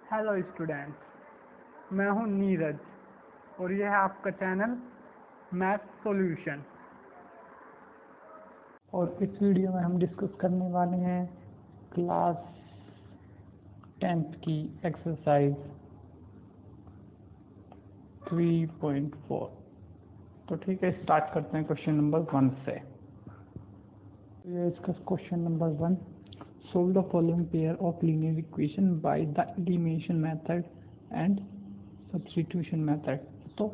Hello students, मैं हूं नीरज और यह है आपका चैनल मैथ सॉल्यूशन। और इस वीडियो में हम डिस्कस करने वाले हैं क्लास 10th की एक्सरसाइज 3.4। तो ठीक है, स्टार्ट करते हैं क्वेश्चन नंबर 1 से। ये इसका question number 1, solve the following pair of linear equation by the elimination method and substitution method। तो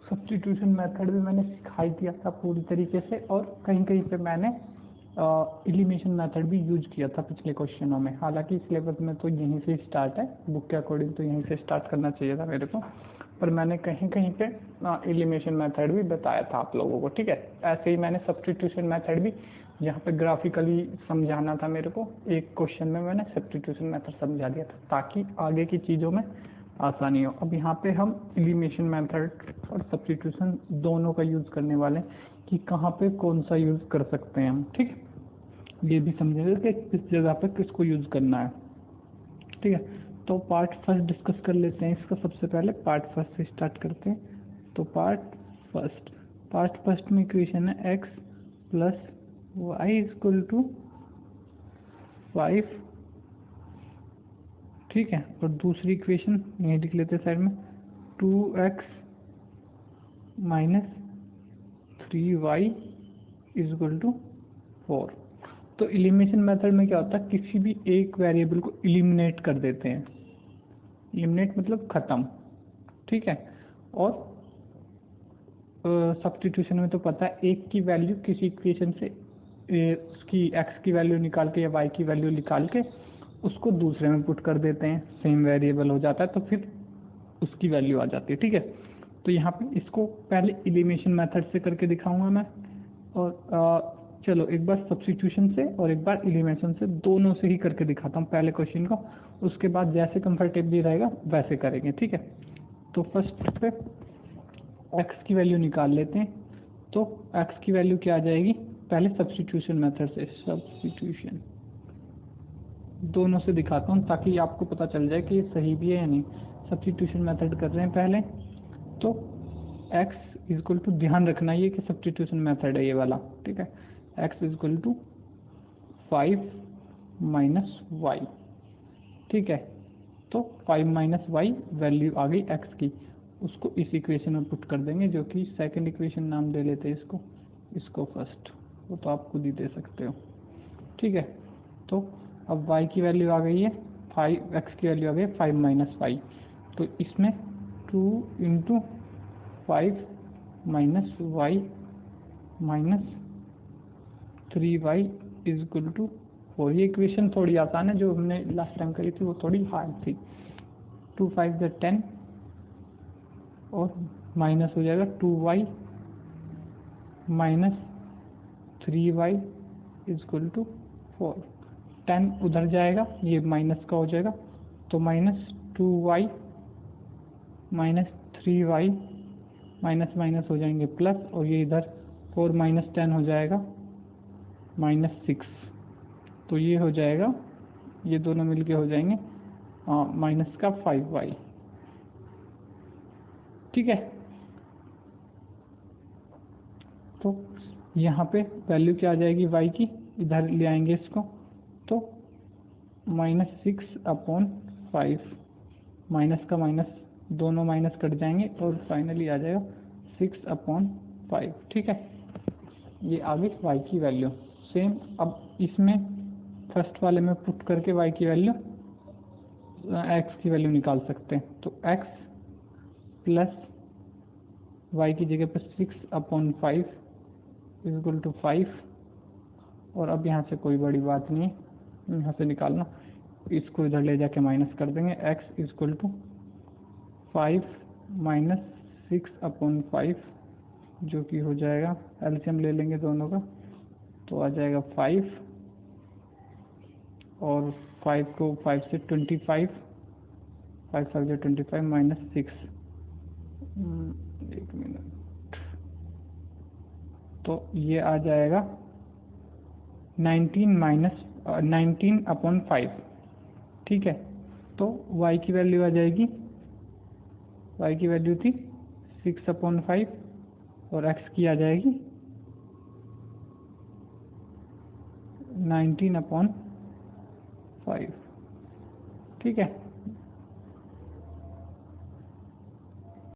सब्स्टिट्यूशन मेथड भी मैंने सिखाई दिया था पूरी तरीके से, और कहीं कहीं पे मैंने एलिमिनेशन मेथड भी यूज किया था पिछले क्वेश्चनों में। हालांकि सिलेबस में तो यहीं से स्टार्ट है, बुक के अकॉर्डिंग तो यहीं से स्टार्ट करना चाहिए था मेरे को, पर मैंने कहीं कहीं पे एलिमिनेशन मेथड भी बताया था आप लोगों को। ठीक है, ऐसे ही मैंने सब्स्टिट्यूशन मेथड भी यहाँ पे ग्राफिकली समझाना था मेरे को, एक क्वेश्चन में मैंने सब्स्टिट्यूशन मेथड समझा दिया था ताकि आगे की चीज़ों में आसानी हो। अब यहाँ पे हम एलिमिनेशन मेथड और सब्स्टिट्यूशन दोनों का यूज़ करने वाले हैं कि कहाँ पे कौन सा यूज़ कर सकते हैं हम। ठीक है, ये भी समझेंगे कि किस जगह पे किसको यूज़ करना है। ठीक है, तो पार्ट फर्स्ट डिस्कस कर लेते हैं इसका। सबसे पहले पार्ट फर्स्ट से स्टार्ट करते हैं। तो पार्ट फर्स्ट में इक्वेशन है x plus y equal to 5। ठीक है, और दूसरी इक्वेशन यही लिख लेते हैं साइड में, 2x minus 3y equal to 4। तो एलिमिनेशन मेथड में क्या होता है, किसी भी एक वेरिएबल को एलिमिनेट कर देते हैं। एलिमिनेट मतलब खत्म। ठीक है, और सब्स्टिट्यूशन में तो पता है, एक की वैल्यू किसी इक्वेशन से उसकी x की वैल्यू निकाल के या y की वैल्यू निकाल के उसको दूसरे में पुट कर देते हैं, सेम वेरिएबल हो जाता है, तो फिर उसकी वैल्यू आ जाती है। ठीक है, तो यहाँ पे इसको पहले एलिमिनेशन मेथड से करके दिखाऊंगा मैं, और चलो एक बार सब्स्टिट्यूशन से और एक बार एलिमिनेशन से, दोनों से ही करके दिखाता हूँ पहले क्वेश्चन को, उसके बाद जैसे कंफर्टेबली रहेगा वैसे करेंगे। ठीक है, तो फर्स्ट पे x की वैल्यू निकाल लेते हैं। तो x की वैल्यू क्या आ जाएगी, पहले सब्स्टिट्यूशन मेथड से, सब्स्टिट्यूशन दोनों से दिखाता हूँ ताकि आपको पता चल जाए कि ये सही भी है या नहीं। सब्स्टिट्यूशन मेथड कर रहे हैं पहले। तो x इक्वल टू, ध्यान रखना ये कि सब्स्टिट्यूशन मेथड है ये वाला। ठीक है, x equal to 5 minus y. ठीक है, तो 5 माइनस वाई वैल्यू आ गई x की, उसको इस इक्वेशन में पुट कर देंगे, जो कि सेकंड इक्वेशन नाम दे लेते हैं इसको फर्स्ट, वो तो आप खुद ही दे सकते हो। ठीक है, तो अब y की वैल्यू आ गई है 5, x की वैल्यू आ गई है 5 माइनस वाई। तो इसमें 2 into 5 minus y minus 3y equal to 4। ये इक्वेशन थोड़ी आसान है, जो हमने लास्ट टाइम करी थी वो थोड़ी हार्ड थी। 2 5 × 10 और माइनस हो जाएगा 2y minus 3y equal to 4। 10 उधर जाएगा, ये माइनस का हो जाएगा, तो minus 2y minus 3y minus minus हो जाएंगे प्लस, और ये इधर 4 माइनस 10 हो जाएगा माइनस 6। तो ये हो जाएगा, ये दोनों मिलके हो जाएंगे माइनस का 5y। ठीक है, तो यहाँ पे वैल्यू क्या आ जाएगी y की, इधर ले आएंगे इसको, तो माइनस 6/5, माइनस का माइनस दोनों माइनस कट जाएंगे और फाइनली आ जाएगा 6/5। ठीक है, ये आ गई y की वैल्यू सेम। अब इसमें फर्स्ट वाले में पुट करके y की वैल्यू, x की वैल्यू निकाल सकते हैं। तो x प्लस y की जगह पर 6/5 इक्वल टू 5, और अब यहाँ से कोई बड़ी बात नहीं है, यहाँ से निकालना, इसको इधर ले जाके माइनस कर देंगे। x इक्वल टू 5 माइनस 6/5, जो कि हो जाएगा, एलसीएम ले लेंगे दोनों का, तो आ जाएगा 5, और 5 को 5 से 25, 5 5 से 25 माइनस 6, एक मिनट, तो ये आ जाएगा 19/5। ठीक है, तो y की वैल्यू आ जाएगी, y की वैल्यू थी 6/5 और x की आ जाएगी 19/5। ठीक है,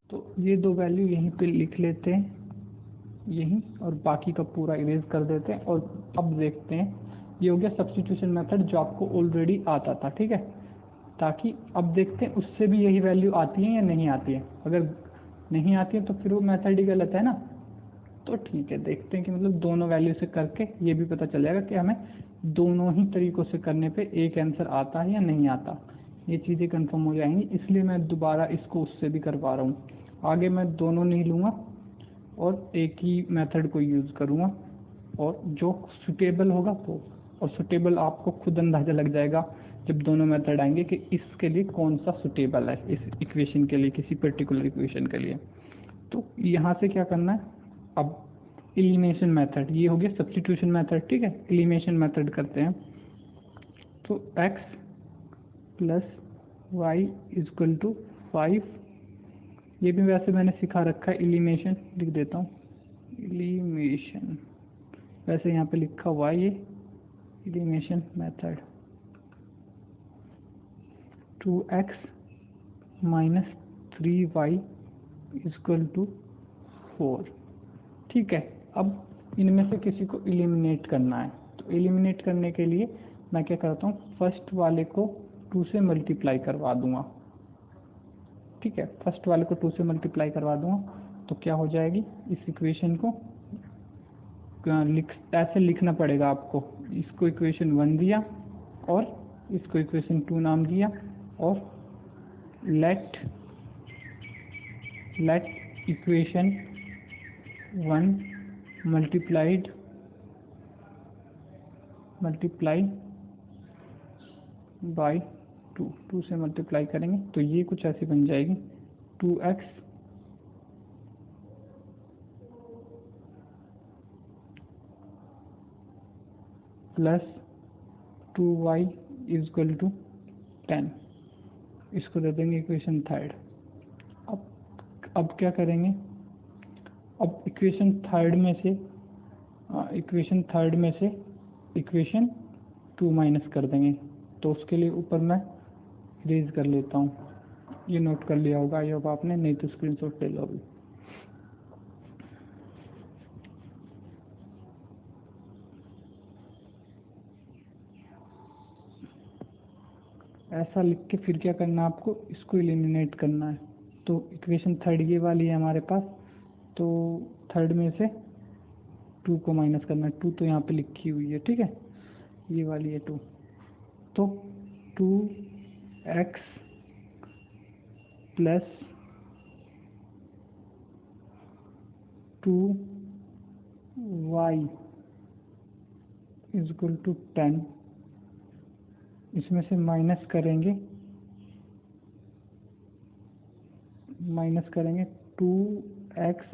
तो ये दो वैल्यू यहीं पे लिख लेते हैं, यहीं, और बाकी का पूरा इरेज कर देते हैं। और अब देखते हैं, ये हो गया सब्स्टिट्यूशन मेथड जो आपको ऑलरेडी आता था। ठीक है, ताकि अब देखते हैं उससे भी यही वैल्यू आती है या नहीं आती है। अगर नहीं आती है तो फिर वो मेथड ही गलत है ना। तो ठीक है, देखते हैं कि मतलब दोनों वैल्यू से करके ये भी पता चल जाएगा कि हमें दोनों ही तरीकों से करने पे एक आंसर आता है या नहीं आता। ये चीज़ें कंफर्म हो जाएंगी, इसलिए मैं दोबारा इसको उससे भी करवा रहा हूँ। आगे मैं दोनों नहीं लूँगा और एक ही मेथड को यूज़ करूँगा, और जो सुटेबल होगा वो, और सुटेबल आपको खुद अंदाज़ा लग जाएगा जब दोनों मेथड आएंगे कि इसके लिए कौन सा सुटेबल है, इस इक्वेशन के लिए, किसी पर्टिकुलर इक्वेशन के लिए। तो यहाँ से क्या करना है, अब एलिमिनेशन मेथड, ये हो गया सब्स्टिट्यूशन मेथड। ठीक है, एलिमिनेशन मेथड करते हैं। तो x plus y equal to 5, ये भी वैसे मैंने सिखा रखा है, एलिमिनेशन लिख देता हूँ, एलिमिनेशन, वैसे यहाँ पे लिखा हुआ है ये elimination method. 2x minus 3y equal to 4। ठीक है, अब इनमें से किसी को एलिमिनेट करना है। तो एलिमिनेट करने के लिए मैं क्या करता हूँ, फर्स्ट वाले को 2 से मल्टीप्लाई करवा दूंगा। ठीक है, फर्स्ट वाले को 2 से मल्टीप्लाई करवा दूंगा तो क्या हो जाएगी, इस इक्वेशन को ऐसे लिखना पड़ेगा आपको। इसको इक्वेशन 1 दिया और इसको इक्वेशन 2 नाम दिया, और लेट इक्वेशन 1 मल्टीप्लाई बाय 2 से मल्टीप्लाई करेंगे तो ये कुछ ऐसी बन जाएगी, 2x plus 2y equal to 10। इसको दे देंगे इक्वेशन 3। अब क्या करेंगे, अब इक्वेशन 3 में से इक्वेशन 2 माइनस कर देंगे। तो उसके लिए ऊपर मैं इरेज कर लेता हूँ, ये नोट कर लिया होगा ये होगा आपने, नहीं तो स्क्रीनशॉट ले लो अभी। ऐसा लिख के फिर क्या करना है आपको, इसको एलिमिनेट करना है। तो इक्वेशन 3 ये वाली है हमारे पास, तो 3 में से 2 को माइनस करना है। 2 तो यहाँ पे लिखी हुई है, ठीक है, ये वाली है 2। तो 2x plus 2y equal to 10, इसमें से माइनस करेंगे 2x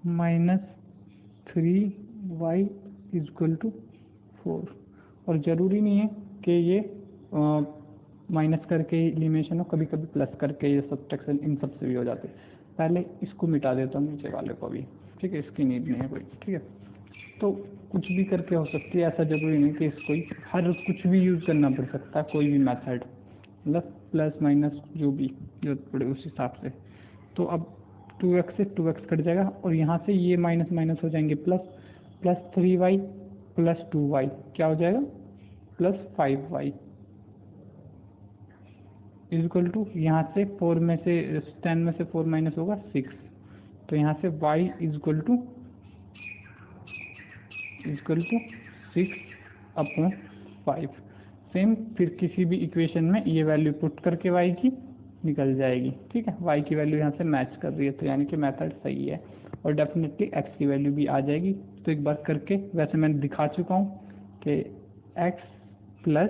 minus 3y equal to 4। और ज़रूरी नहीं है कि ये माइनस करके एलिमिनेशन हो, कभी कभी प्लस करके ये सब्ट्रैक्शन इन सब से भी हो जाते हैं। पहले इसको मिटा देता हूँ नीचे वाले को भी, ठीक है, इसकी नीड नहीं है कोई। ठीक है, तो कुछ भी करके हो सकती है, ऐसा जरूरी नहीं कि इसको ही हर कुछ भी यूज़ करना पड़ सकता है, कोई भी मेथड, मतलब प्लस माइनस जो भी जरूरत पड़े उस हिसाब से। तो अब 2x से 2x कट जाएगा और यहाँ से ये माइनस माइनस हो जाएंगे प्लस 3y प्लस 2y क्या हो जाएगा, प्लस 5y इजक्वल टू, यहाँ से 4 में से 10 में से 4 माइनस होगा 6, तो यहाँ से y इजक्वल टू 6/5। सेम फिर किसी भी इक्वेशन में ये वैल्यू पुट करके y की निकल जाएगी। ठीक है, y की वैल्यू यहाँ से मैच कर रही है, तो यानी कि मेथड सही है, और डेफिनेटली x की वैल्यू भी आ जाएगी। तो एक बार करके, वैसे मैंने दिखा चुका हूँ कि x plus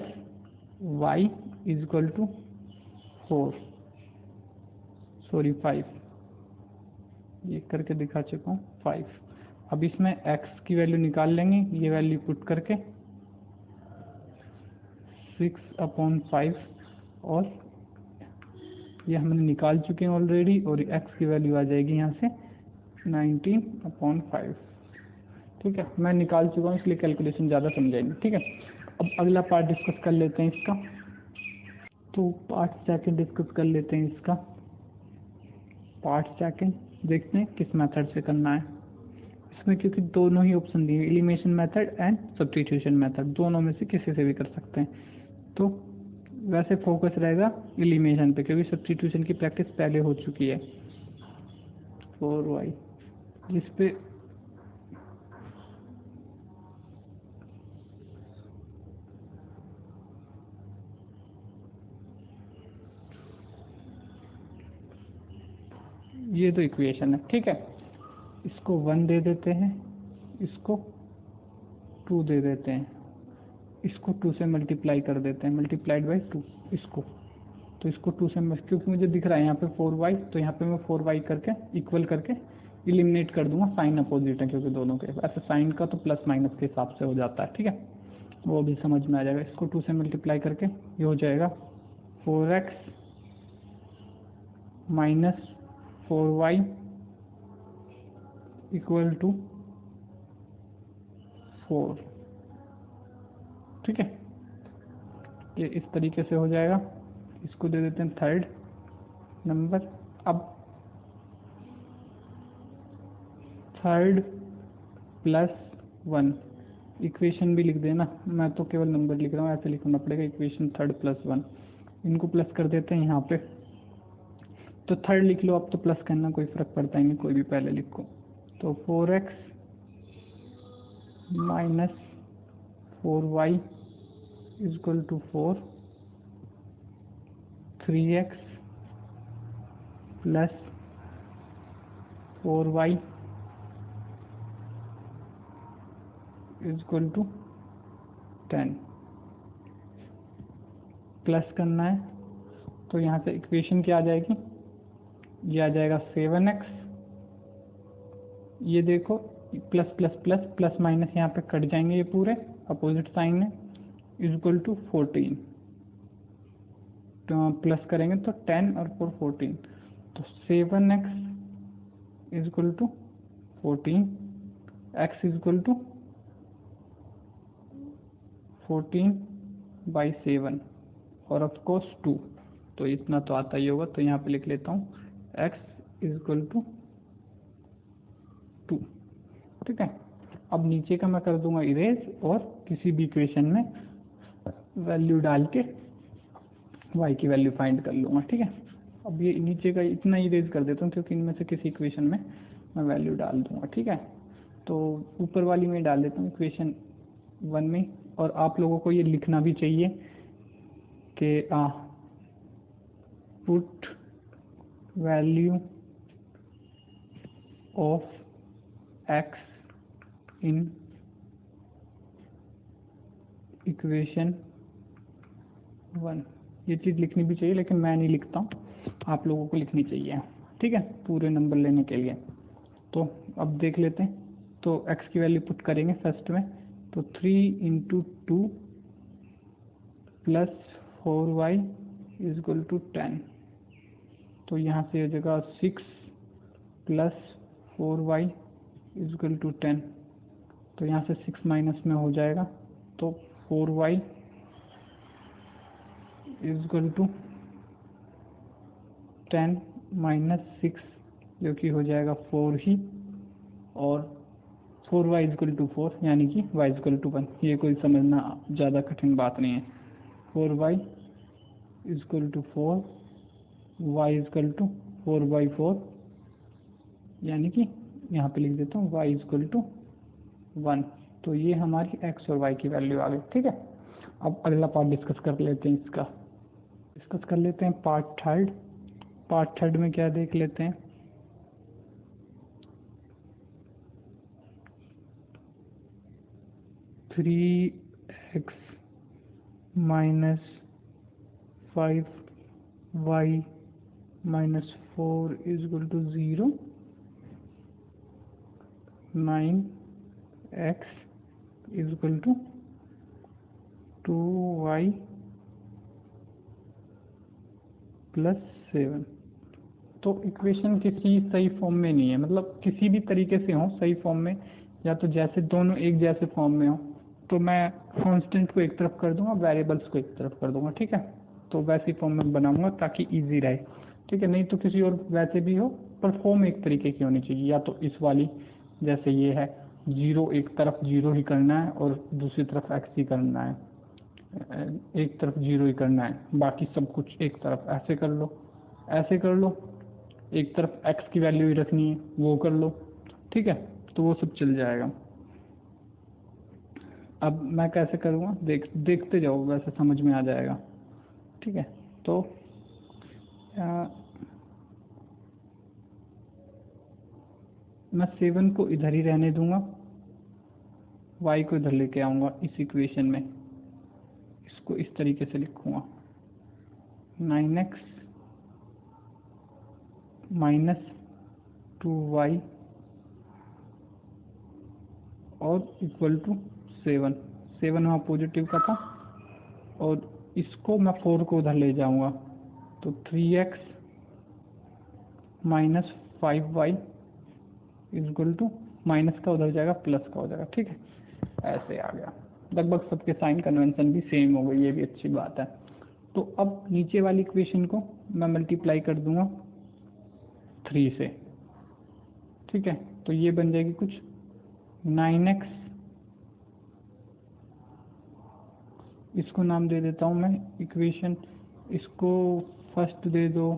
y equal to 5, ये करके दिखा चुका हूँ 5। अब इसमें x की वैल्यू निकाल लेंगे, ये वैल्यू पुट करके 6/5 और ये हमने निकाल चुके हैं ऑलरेडी, और x की वैल्यू आ जाएगी यहाँ से 19/5। ठीक है, मैं निकाल चुका हूँ इसलिए कैलकुलेशन ज़्यादा समझाएंगे। ठीक है, अब अगला पार्ट डिस्कस कर लेते हैं इसका। तो पार्ट सेकंड डिस्कस कर लेते हैं इसका। पार्ट सेकंड देखते हैं किस मेथड से करना है इसमें, क्योंकि दोनों ही ऑप्शन दिए, elimination method and substitution method, दोनों में से किसी से भी कर सकते हैं। तो वैसे फोकस रहेगा एलिमिनेशन पे, क्योंकि सब्स्टिट्यूशन की प्रैक्टिस पहले हो चुकी है। 4y जिस पे ये तो इक्वेशन है। ठीक है, इसको 1 दे देते हैं, इसको 2 दे देते हैं, इसको 2 से मल्टीप्लाई कर देते हैं, मल्टीप्लाइड बाई 2 इसको। तो इसको 2 से, क्योंकि मुझे दिख रहा है यहाँ पे 4y, तो यहाँ पे मैं 4y करके इक्वल करके इलिमिनेट कर दूंगा। साइन अपोजिट है क्योंकि दोनों के, ऐसे साइन का तो प्लस माइनस के हिसाब से हो जाता है। ठीक है, वो भी समझ में आ जाएगा। इसको 2 से मल्टीप्लाई करके ये हो जाएगा 4x minus 4y equal to 4। ठीक है, ये इस तरीके से हो जाएगा। इसको दे देते हैं थर्ड नंबर। अब थर्ड प्लस 1 इक्वेशन भी लिख देना, मैं तो केवल नंबर लिख रहा हूँ, ऐसे लिखना पड़ेगा। इक्वेशन थर्ड प्लस 1, इनको प्लस कर देते हैं यहाँ पे। तो थर्ड लिख लो, अब तो प्लस करना कोई फर्क पड़ता ही नहीं, कोई भी पहले लिखो। तो 4x minus 4y equal to 4, 3x plus 4y equal to 10। Plus करना है तो यहाँ से इक्वेशन क्या आ जाएगी, ये आ जाएगा 7x, ये देखो plus plus plus plus minus यहाँ पे कट जाएंगे, ये पूरे अपोजिट साइन है, इक्वल टू 14। तो प्लस करेंगे तो 10 और 4 14, तो 7x equal to 14, x equal to 14/7 और ऑफ कोर्स 2, तो इतना तो आता ही होगा। तो यहाँ पे लिख लेता हूँ x इक्वल टू 2। ठीक है, अब नीचे का मैं कर दूंगा इरेज और किसी भी इक्वेशन में वैल्यू डाल के y की वैल्यू फाइंड कर लूँगा। ठीक है, अब ये नीचे का इतना इरेज कर देता हूँ क्योंकि इनमें से किसी इक्वेशन में मैं वैल्यू डाल दूंगा। ठीक है, तो ऊपर वाली में डाल देता हूँ इक्वेशन 1 में। और आप लोगों को ये लिखना भी चाहिए कि put value of x in equation 1। ये चीज़ लिखनी भी चाहिए, लेकिन मैं नहीं लिखता हूँ, आप लोगों को लिखनी चाहिए। ठीक है, पूरे नंबर लेने के लिए। तो अब देख लेते हैं, तो x की वैल्यू पुट करेंगे फर्स्ट में, तो 3 × 2 प्लस 4y इक्वल टू 10। तो यहाँ से हो जाएगा 6 प्लस 4y इक्वल टू 10। तो यहाँ से 6 माइनस में हो जाएगा, तो 4y इक्वल टू 10 माइनस 6, जो कि हो जाएगा 4 ही, और 4y इक्वल टू 4, यानी कि y इक्वल टू 1। ये कोई समझना ज़्यादा कठिन बात नहीं है। 4y equal to 4, y equal to 4/4, यानी कि यहाँ पे लिख देता हूँ y इक्वल टू 1। तो ये हमारी x और y की वैल्यू आ गई। ठीक है, अब अगला पार्ट डिस्कस कर लेते हैं। इसका डिस्कस कर लेते हैं पार्ट थर्ड। पार्ट थर्ड में क्या देख लेते हैं, three x minus 5y minus 4 equal to 0, 9x equal to 2y +7। तो इक्वेशन किसी सही फॉर्म में नहीं है, मतलब किसी भी तरीके से हो सही फॉर्म में, या तो जैसे दोनों एक जैसे फॉर्म में हो तो मैं कांस्टेंट को एक तरफ कर दूंगा, वेरिएबल्स को एक तरफ कर दूंगा, ठीक है। तो वैसी फॉर्म में बनाऊंगा ताकि इजी रहे, ठीक है। नहीं तो किसी और वैसे भी हो, पर फॉर्म एक तरीके की होनी चाहिए। या तो इस वाली जैसे ये है, 0 एक तरफ 0 ही करना है और दूसरी तरफ x ही करना है, एक तरफ 0 ही करना है, बाकी सब कुछ एक तरफ, ऐसे कर लो, ऐसे कर लो, एक तरफ x की वैल्यू ही रखनी है वो कर लो, ठीक है। तो वो सब चल जाएगा। अब मैं कैसे करूँगा देखते जाओ, वैसे समझ में आ जाएगा, ठीक है। तो मैं 7 को इधर ही रहने दूंगा, y को इधर लेके आऊँगा इस इक्वेशन में, इसको इस तरीके से लिखूँगा, 9x - 2y और इक्वल टू 7। 7 वहाँ पॉजिटिव का था, और इसको मैं 4 को उधर ले जाऊंगा, तो 3x - 5y equal to, minus का उधर जाएगा प्लस का हो जाएगा, ठीक है। ऐसे आ गया, लगभग सबके साइन कन्वेंशन भी सेम हो गई, ये भी अच्छी बात है। तो अब नीचे वाली इक्वेशन को मैं मल्टीप्लाई कर दूंगा 3 से, ठीक है। तो ये बन जाएगी कुछ 9x, इसको नाम दे देता हूँ मैं इक्वेशन, इसको फर्स्ट दे दो,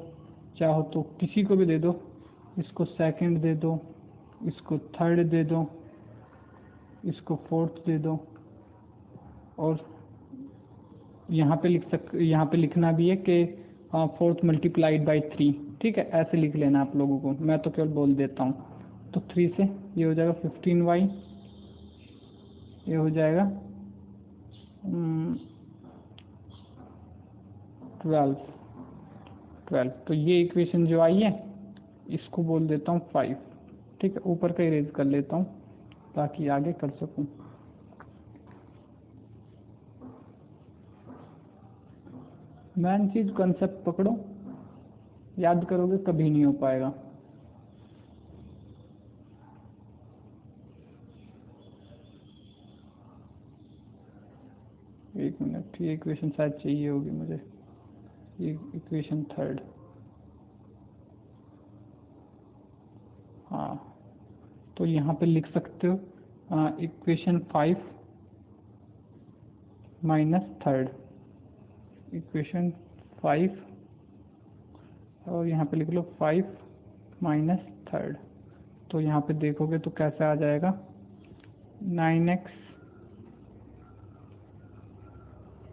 चाहो तो किसी को भी दे दो, इसको सेकंड दे दो, इसको थर्ड दे दो, इसको फोर्थ दे दो, और यहाँ पे लिखना भी है कि 4 मल्टीप्लाइड बाई 3, ठीक है। ऐसे लिख लेना आप लोगों को, मैं तो केवल बोल देता हूँ। तो 3 से ये हो जाएगा 15y, ये हो जाएगा 12। तो ये इक्वेशन जो आई है इसको बोल देता हूँ 5, ठीक है। ऊपर का इरेज कर लेता हूँ ताकि आगे कर सकूँ। मेन चीज कॉन्सेप्ट पकड़ो, याद करोगे कभी नहीं हो पाएगा। एक मिनट, ये इक्वेशन शायद चाहिए होगी मुझे, ये इक्वेशन थर्ड, हाँ। तो यहाँ पे लिख सकते हो इक्वेशन 5 माइनस थर्ड, इक्वेशन 5, और यहाँ पे लिख लो 5 माइनस थर्ड। तो यहाँ पे देखोगे तो कैसे आ जाएगा, 9x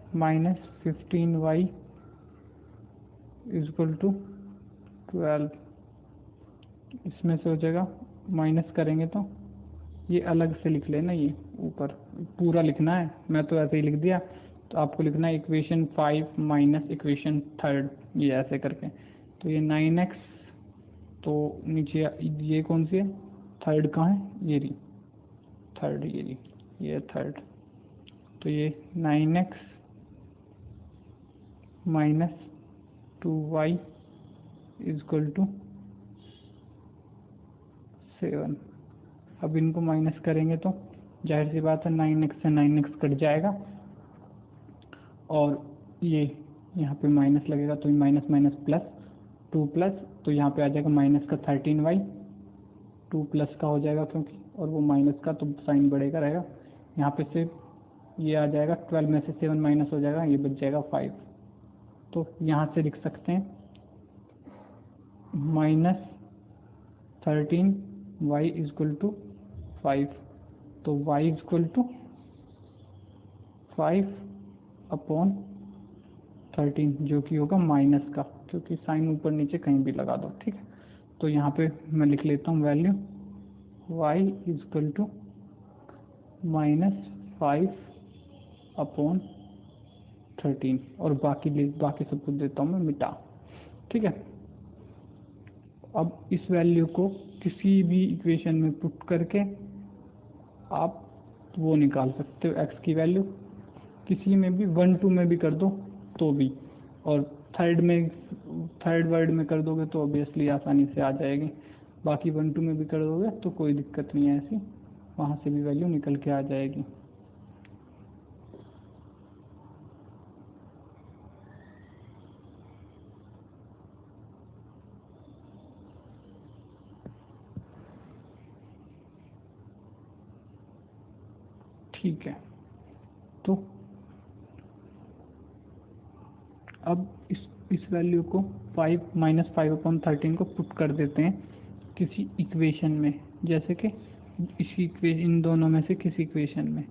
- 15y इक्वल टू 12। इसमें से हो जाएगा, माइनस करेंगे तो ये अलग से लिख लेना, ये ऊपर पूरा लिखना है, मैं तो ऐसे ही लिख दिया। तो आपको लिखना है इक्वेशन 5 माइनस इक्वेशन थर्ड, ये ऐसे करके। तो ये 9x, तो नीचे ये कौन सी है, थर्ड कहाँ है, ये रही थर्ड, ये रही, ये थर्ड। तो ये 9x - 2y इक्वल टू 7। अब इनको माइनस करेंगे तो जाहिर सी बात है 9x से 9x कट जाएगा, और ये यहाँ पे माइनस लगेगा, तो माइनस माइनस प्लस, 2 प्लस, तो यहाँ पे आ जाएगा माइनस का 13y, 2 प्लस का हो जाएगा क्योंकि, और वो माइनस का तो साइन बढ़ेगा रहेगा। यहाँ पे से ये आ जाएगा 12 में से 7 माइनस हो जाएगा, ये बच जाएगा 5। तो यहाँ से लिख सकते हैं -13y इक्वल टू 5। तो y इक्वल टू 5/13, जो कि होगा माइनस का, क्योंकि साइन ऊपर नीचे कहीं भी लगा दो, ठीक है। तो यहाँ पे मैं लिख लेता हूँ वैल्यू y इक्वल टू -5/13, और बाकी सब कुछ देता हूँ मैं मिटा, ठीक है। अब इस वैल्यू को किसी भी इक्वेशन में पुट करके आप वो निकाल सकते हो, x की वैल्यू किसी में भी 1 2 में भी कर दो तो भी, और थर्ड में थर्ड वर्ड में कर दोगे तो ऑब्वियसली आसानी से आ जाएगी, बाकी 1 2 में भी कर दोगे तो कोई दिक्कत नहीं है ऐसी, वहाँ से भी वैल्यू निकल के आ जाएगी। ठीक है, तो अब इस वैल्यू को 5 -5/13 को पुट कर देते हैं किसी इक्वेशन में, जैसे कि इन दोनों में से किसी इक्वेशन में।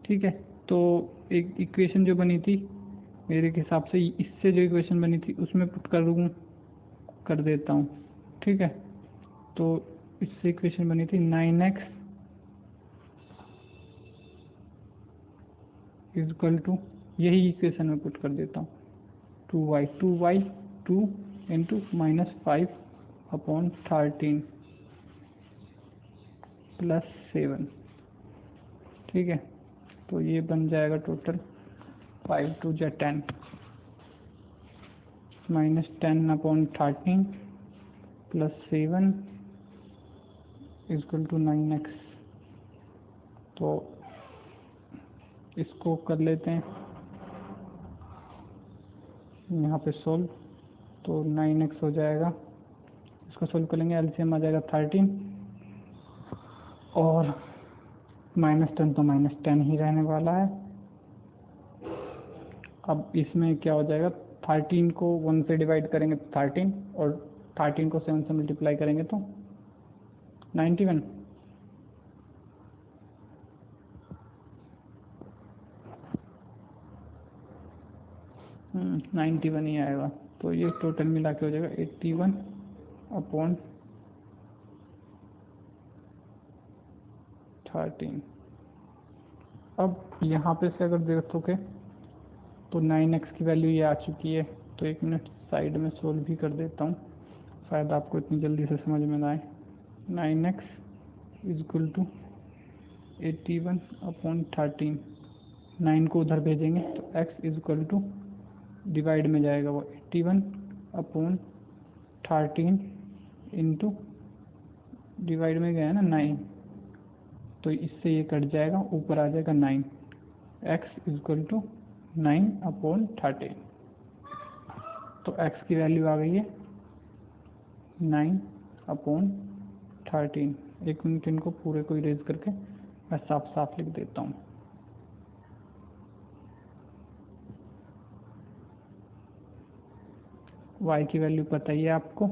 ठीक है, तो एक इक्वेशन जो बनी थी मेरे हिसाब से, इससे जो इक्वेशन बनी थी उसमें पुट कर देता हूँ। ठीक है, तो इससे इक्वेशन बनी थी 9x इक्वल टू, यही इक्वेशन में पुट कर देता हूँ 2y 2 इंटू -5/13 प्लस 7। ठीक है, तो ये बन जाएगा टोटल 5 2 जा 10 -10/13 प्लस 7 इक्वल टू 9x। तो इसको कर लेते हैं यहाँ पे सोल्व, तो 9x हो जाएगा, इसको सोल्व कर लेंगे, एलसीएम आ जाएगा 13 और -10 तो -10 ही रहने वाला है। अब इसमें क्या हो जाएगा, 13 को 1 से डिवाइड करेंगे तो 13 और 13 को 7 से मल्टीप्लाई करेंगे तो 91। 91 ही आएगा, तो ये टोटल मिला के हो जाएगा 81/13। अब यहाँ पे से अगर देखोगे तो 9x की वैल्यू ये आ चुकी है, तो 1 मिनट साइड में सोल्व भी कर देता हूँ, शायद आपको इतनी जल्दी से समझ में ना आए। 9x इक्वल टू 81/13, 9 को उधर भेजेंगे तो x इक्वल टू डिवाइड में जाएगा वो 81/13 इंटू डिवाइड में गया ना 9, तो इससे ये कट जाएगा, ऊपर आ जाएगा 9, x इक्वल टू 9/13। तो x की वैल्यू आ गई है 9/13। 1 मिनट इनको पूरे को इरेज करके मैं साफ साफ लिख देता हूँ। y की वैल्यू पता ही है आपको,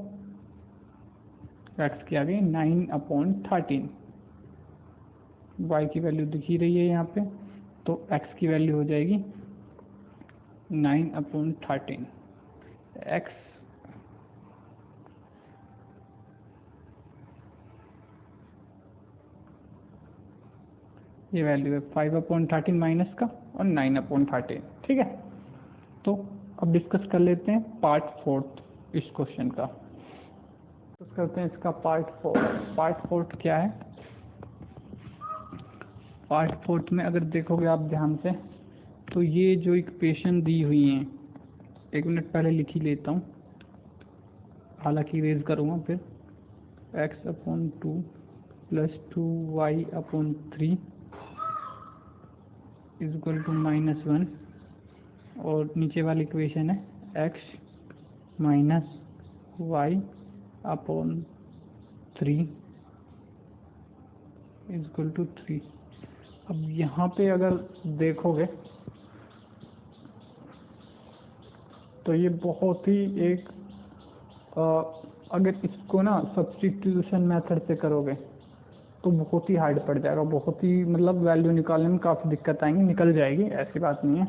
x की आ गई 9/13, y की वैल्यू दिख ही रही है यहाँ पे, तो x की वैल्यू हो जाएगी 9/13। x ये वैल्यू है 5/13 माइनस का और 9/13। ठीक है, तो अब डिस्कस कर लेते हैं पार्ट 4 इस क्वेश्चन का। डिस्कस करते हैं इसका पार्ट 4। पार्ट 4 क्या है, पार्ट 4 में अगर देखोगे आप ध्यान से, तो ये जो इक्वेशन दी हुई हैं, 1 मिनट पहले लिख ही लेता हूँ, हालांकि इरेज करूँगा फिर। x/2 plus 2y/3 equal to -1, और नीचे वाली इक्वेशन है x minus y/3 equal to 3। अब यहाँ पे अगर देखोगे तो ये बहुत ही एक अगर इसको ना सब्स्टिट्यूशन मेथड से करोगे तो बहुत ही हार्ड पड़ जाएगा, बहुत ही मतलब वैल्यू निकालने में काफ़ी दिक्कत आएंगी। निकल जाएगी ऐसी बात नहीं है,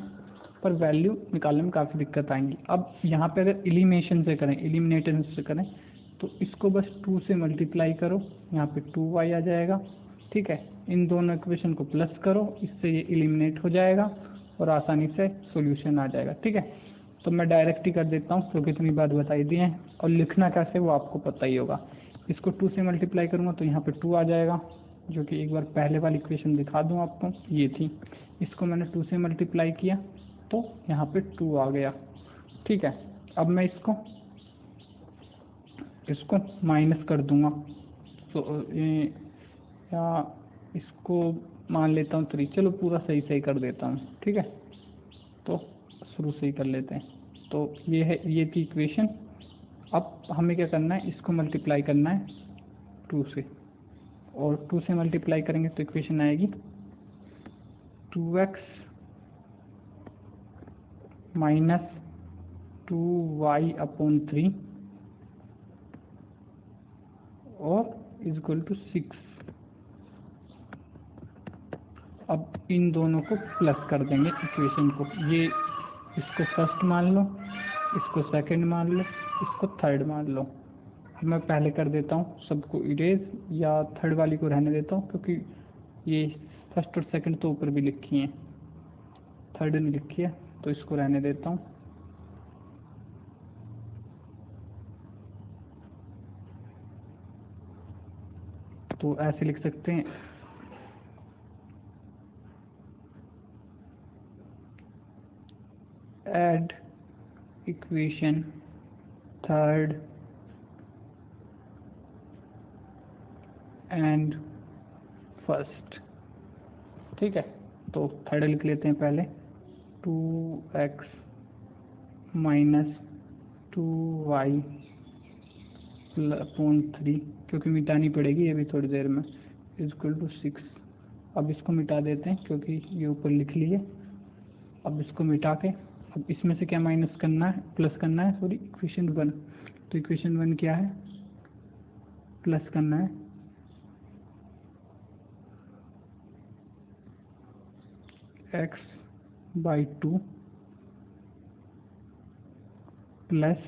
पर वैल्यू निकालने में काफ़ी दिक्कत आएंगी। अब यहाँ पे अगर एलिमिनेशन से करें तो इसको बस 2 से मल्टीप्लाई करो, यहाँ पे 2y आ जाएगा। ठीक है, इन दोनों इक्वेशन को प्लस करो, इससे ये एलिमिनेट हो जाएगा और आसानी से सॉल्यूशन आ जाएगा। ठीक है, तो मैं डायरेक्ट ही कर देता हूँ क्योंकि इतनी बात बताई दी है, और लिखना कैसे वो आपको पता ही होगा। इसको 2 से मल्टीप्लाई करूँगा तो यहाँ पे 2 आ जाएगा, जो कि एक बार पहले वाली इक्वेशन दिखा दूँ आपको, ये थी। इसको मैंने 2 से मल्टीप्लाई किया तो यहाँ पे 2 आ गया। ठीक है, अब मैं इसको इसको माइनस कर दूंगा, तो या इसको मान लेता हूँ 3, चलो पूरा सही सही कर देता हूँ, ठीक है। तो शुरू से ही कर लेते हैं। तो ये है, ये थी इक्वेशन। अब हमें क्या करना है, इसको मल्टीप्लाई करना है 2 से, और 2 से मल्टीप्लाई करेंगे तो इक्वेशन आएगी 2x माइनस 2y/3 और इक्वल टू 6। अब इन दोनों को प्लस कर देंगे इक्वेशन को, ये इसको फर्स्ट मान लो, इसको सेकंड मान लो, इसको थर्ड मान लो। अब मैं पहले कर देता हूँ सबको इरेज, या थर्ड वाली को रहने देता हूँ, क्योंकि ये फर्स्ट और सेकंड तो ऊपर भी लिखी हैं, थर्ड नहीं लिखी है, तो इसको रहने देता हूँ। तो ऐसे लिख सकते हैं, add equation third and first, ठीक है। तो थर्ड लिख लेते हैं पहले, 2x माइनस 2y/3, क्योंकि मिटानी पड़ेगी ये भी थोड़ी देर में, इक्वल टू 6। अब इसको मिटा देते हैं क्योंकि ये ऊपर लिख लिए। अब इसको मिटा के, अब इसमें से क्या माइनस करना है, प्लस करना है, सॉरी, इक्वेशन 1। तो इक्वेशन 1 क्या है, प्लस करना है x/2 plus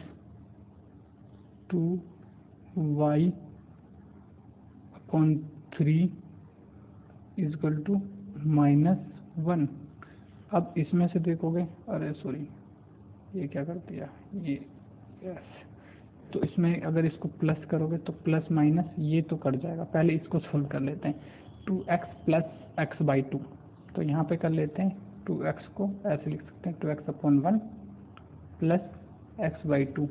2y/3 equal to -1। अब इसमें से देखोगे, अरे सॉरी, ये क्या कर दिया, ये यस। तो इसमें अगर इसको प्लस करोगे तो प्लस माइनस ये तो कट जाएगा। पहले इसको सोल्व कर लेते हैं, 2x प्लस x/2। तो यहाँ पे कर लेते हैं 2x को ऐसे लिख सकते हैं, 2x/1 प्लस x/2,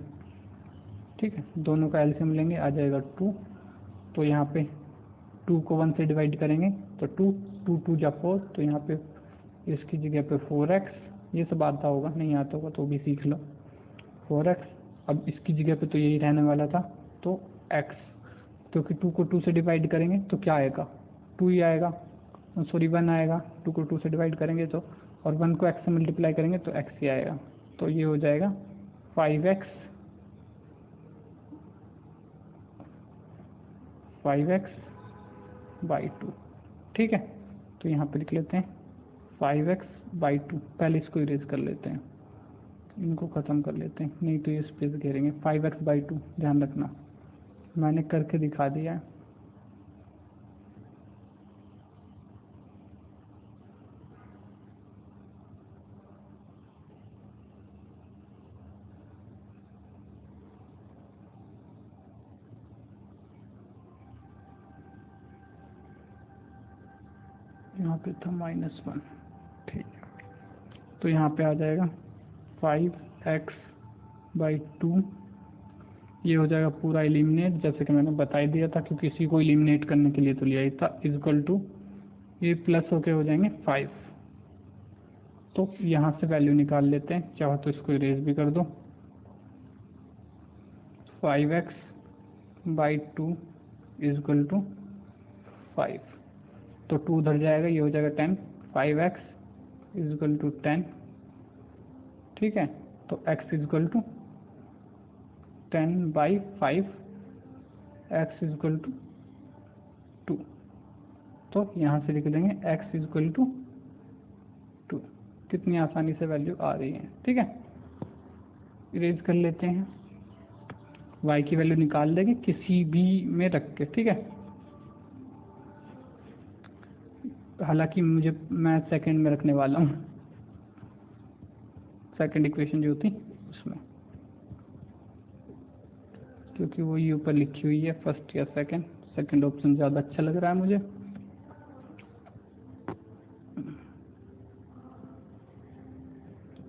ठीक है। दोनों का एलसीएम लेंगे, आ जाएगा 2। तो यहाँ पे 2 को 1 से डिवाइड करेंगे तो 2, 2 2 जा 4, तो यहाँ पे इसकी जगह पे 4x, ये सब आता होगा, नहीं आता होगा तो भी सीख लो, 4x। अब इसकी जगह पे तो यही रहने वाला था, तो x, क्योंकि 2 को 2 से डिवाइड करेंगे तो क्या आएगा, 2 ही आएगा, सॉरी 1 आएगा। 2 को 2 से डिवाइड करेंगे तो, और 1 को x से मल्टीप्लाई करेंगे तो x ही आएगा। तो ये हो जाएगा 5x/2, ठीक है। तो यहाँ पे लिख लेते हैं 5x/2। पहले इसको इरेज कर लेते हैं, इनको ख़त्म कर लेते हैं, नहीं तो ये स्पेस घेरेंगे। 5x/2, ध्यान रखना मैंने करके दिखा दिया है। यहाँ पे था -1, ठीक है। तो यहाँ पे आ जाएगा 5x/2, ये हो जाएगा पूरा एलिमिनेट, जैसे कि मैंने बता ही दिया था, क्योंकि इसी को एलिमिनेट करने के लिए तो लिया ही था, इक्वल टू ये प्लस होके हो जाएंगे 5। तो यहाँ से वैल्यू निकाल लेते हैं, चाहो तो इसको इरेज भी कर दो। 5x/2 इक्वल टू 5, तो 2 उधर जाएगा, ये हो जाएगा 10। 5x इक्वल टू 10, ठीक है। तो x equal to 10/5, x equal to 2। तो यहाँ से लिख देंगे x इक्वल टू 2। कितनी आसानी से वैल्यू आ रही है, ठीक है। इरेज कर लेते हैं, y की वैल्यू निकाल देंगे किसी भी में रख के, ठीक है। हालांकि मैं सेकंड में रखने वाला हूँ, सेकंड इक्वेशन जो थी उसमें, क्योंकि वो ये ऊपर लिखी हुई है फर्स्ट या सेकंड ऑप्शन ज़्यादा अच्छा लग रहा है मुझे।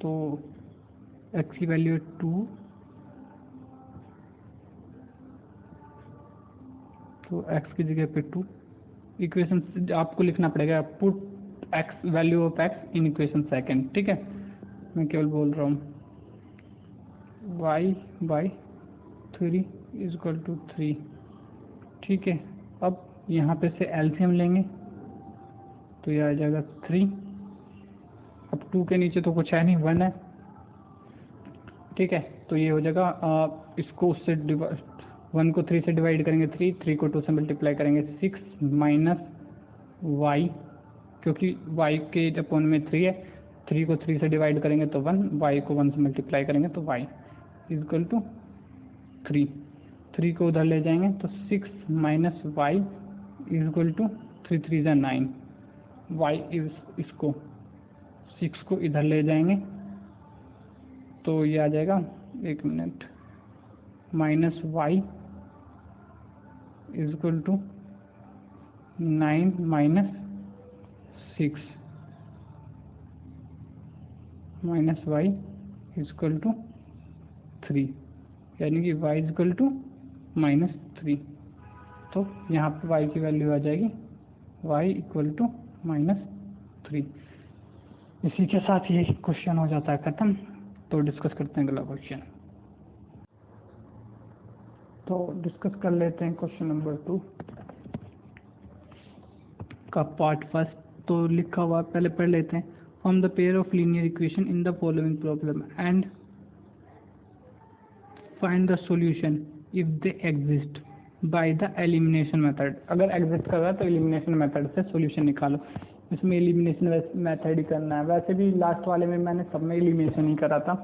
तो x की वैल्यू है 2, तो x की जगह पे 2, इक्वेशन आपको लिखना पड़ेगा put x value of x in equation second, ठीक है। मैं केवल बोल रहा हूँ y/3 = 3, ठीक है। अब यहाँ पे से एलसीएम लेंगे तो ये आ जाएगा 3। अब 2 के नीचे तो कुछ है नहीं, 1 है, ठीक है। तो ये हो जाएगा इसको उससे 1 को 3 से डिवाइड करेंगे 3 को 2 से मल्टीप्लाई करेंगे 6 माइनस y, क्योंकि y के अपॉन में 3 है, 3 को 3 से डिवाइड करेंगे तो 1, y को 1 से मल्टीप्लाई करेंगे तो y = 3। 3 को उधर ले जाएंगे तो 6 माइनस y = 3 3 = 9। y इसको 6 को इधर ले जाएंगे तो ये आ जाएगा, एक minute, minus y = 9 minus 6 minus y = 3, यानी कि y = -3। तो यहाँ पर y की वैल्यू आ जाएगी y = -3। इसी के साथ ये क्वेश्चन हो जाता है खत्म। तो डिस्कस करते हैं अगला क्वेश्चन। तो डिस्कस कर लेते हैं क्वेश्चन नंबर 2 का पार्ट फर्स्ट। तो लिखा हुआ पहले पढ़ लेते हैं। From the pair of linear equation in the following problem and find the solution if they exist by the elimination method. अगर एग्जिस्ट कर रहा है तो एलिमिनेशन मेथड से सॉल्यूशन निकालो। इसमें एलिमिनेशन मेथड ही करना है। वैसे भी लास्ट वाले में मैंने सब में एलिमिनेशन ही करा था,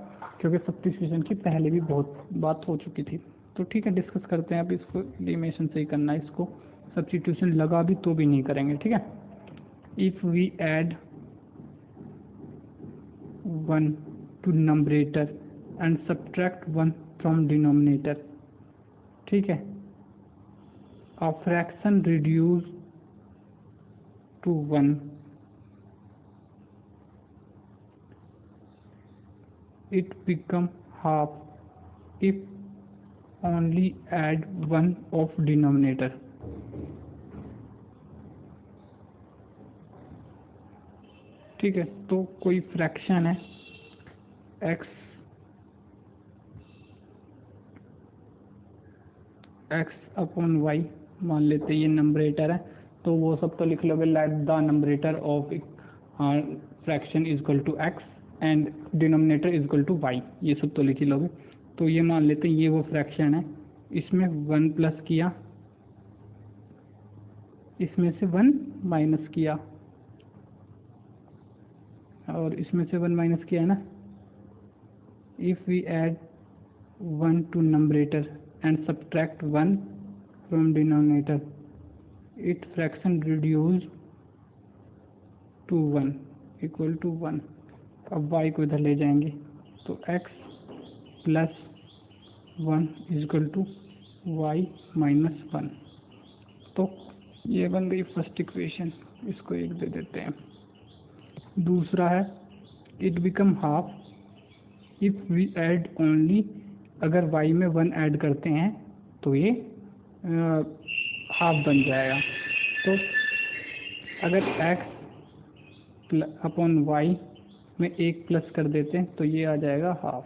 क्योंकि सब्स्टिट्यूशन की पहले भी बहुत बात हो चुकी थी। तो ठीक है, डिस्कस करते हैं। अब इसको एलिमिनेशन से ही करना है, इसको सब्स्टिट्यूशन लगा भी तो भी नहीं करेंगे, ठीक है। If we add 1 to numerator and subtract 1 from denominator, ठीक है, a fraction reduced to 1 it become half if only add 1 of denominator। ठीक है, तो कोई फ्रैक्शन है x अपॉन y, मान लेते ये नंबरेटर है, तो वो सब तो लिख लोगे, let the numerator of fraction is equal to x and denominator is equal to y, ये सब तो लिख ही लोगे। तो ये मान लेते हैं ये वो फ्रैक्शन है, इसमें 1 प्लस किया, इसमें से 1 माइनस किया, और इसमें से 1 माइनस किया है ना। If we add 1 to numerator and subtract 1 from denominator it fraction reduced to 1 equal to 1। अब y को इधर ले जाएंगे तो x plus 1 is equal to y minus 1। तो ये बन गई फर्स्ट इक्वेशन, इसको 1 दे देते हैं। दूसरा है it become half if we add only, अगर y में 1 ऐड करते हैं तो ये हाफ बन जाएगा। तो अगर x अपॉन y में 1 प्लस कर देते हैं तो ये आ जाएगा हाफ।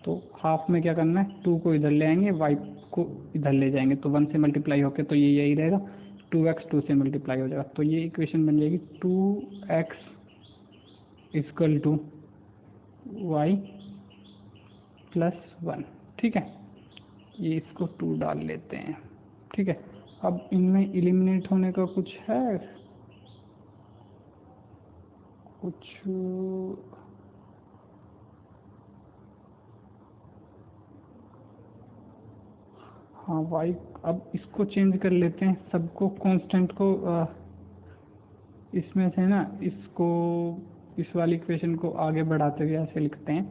तो हाफ में क्या करना है, 2 को इधर ले आएंगे, y को इधर ले जाएंगे, तो 1 से मल्टीप्लाई होकर तो ये यही रहेगा, 2x 2 से मल्टीप्लाई हो जाएगा। तो ये इक्वेशन बन जाएगी 2x equal to y plus 1, ठीक है। ये इसको 2 डाल लेते हैं, ठीक है। अब इनमें एलिमिनेट होने का कुछ है, कुछ हाँ y, अब इसको चेंज कर लेते हैं, सबको कांस्टेंट को इसमें से ना, इसको इस वाली इक्वेशन को आगे बढ़ाते हुए ऐसे लिखते हैं,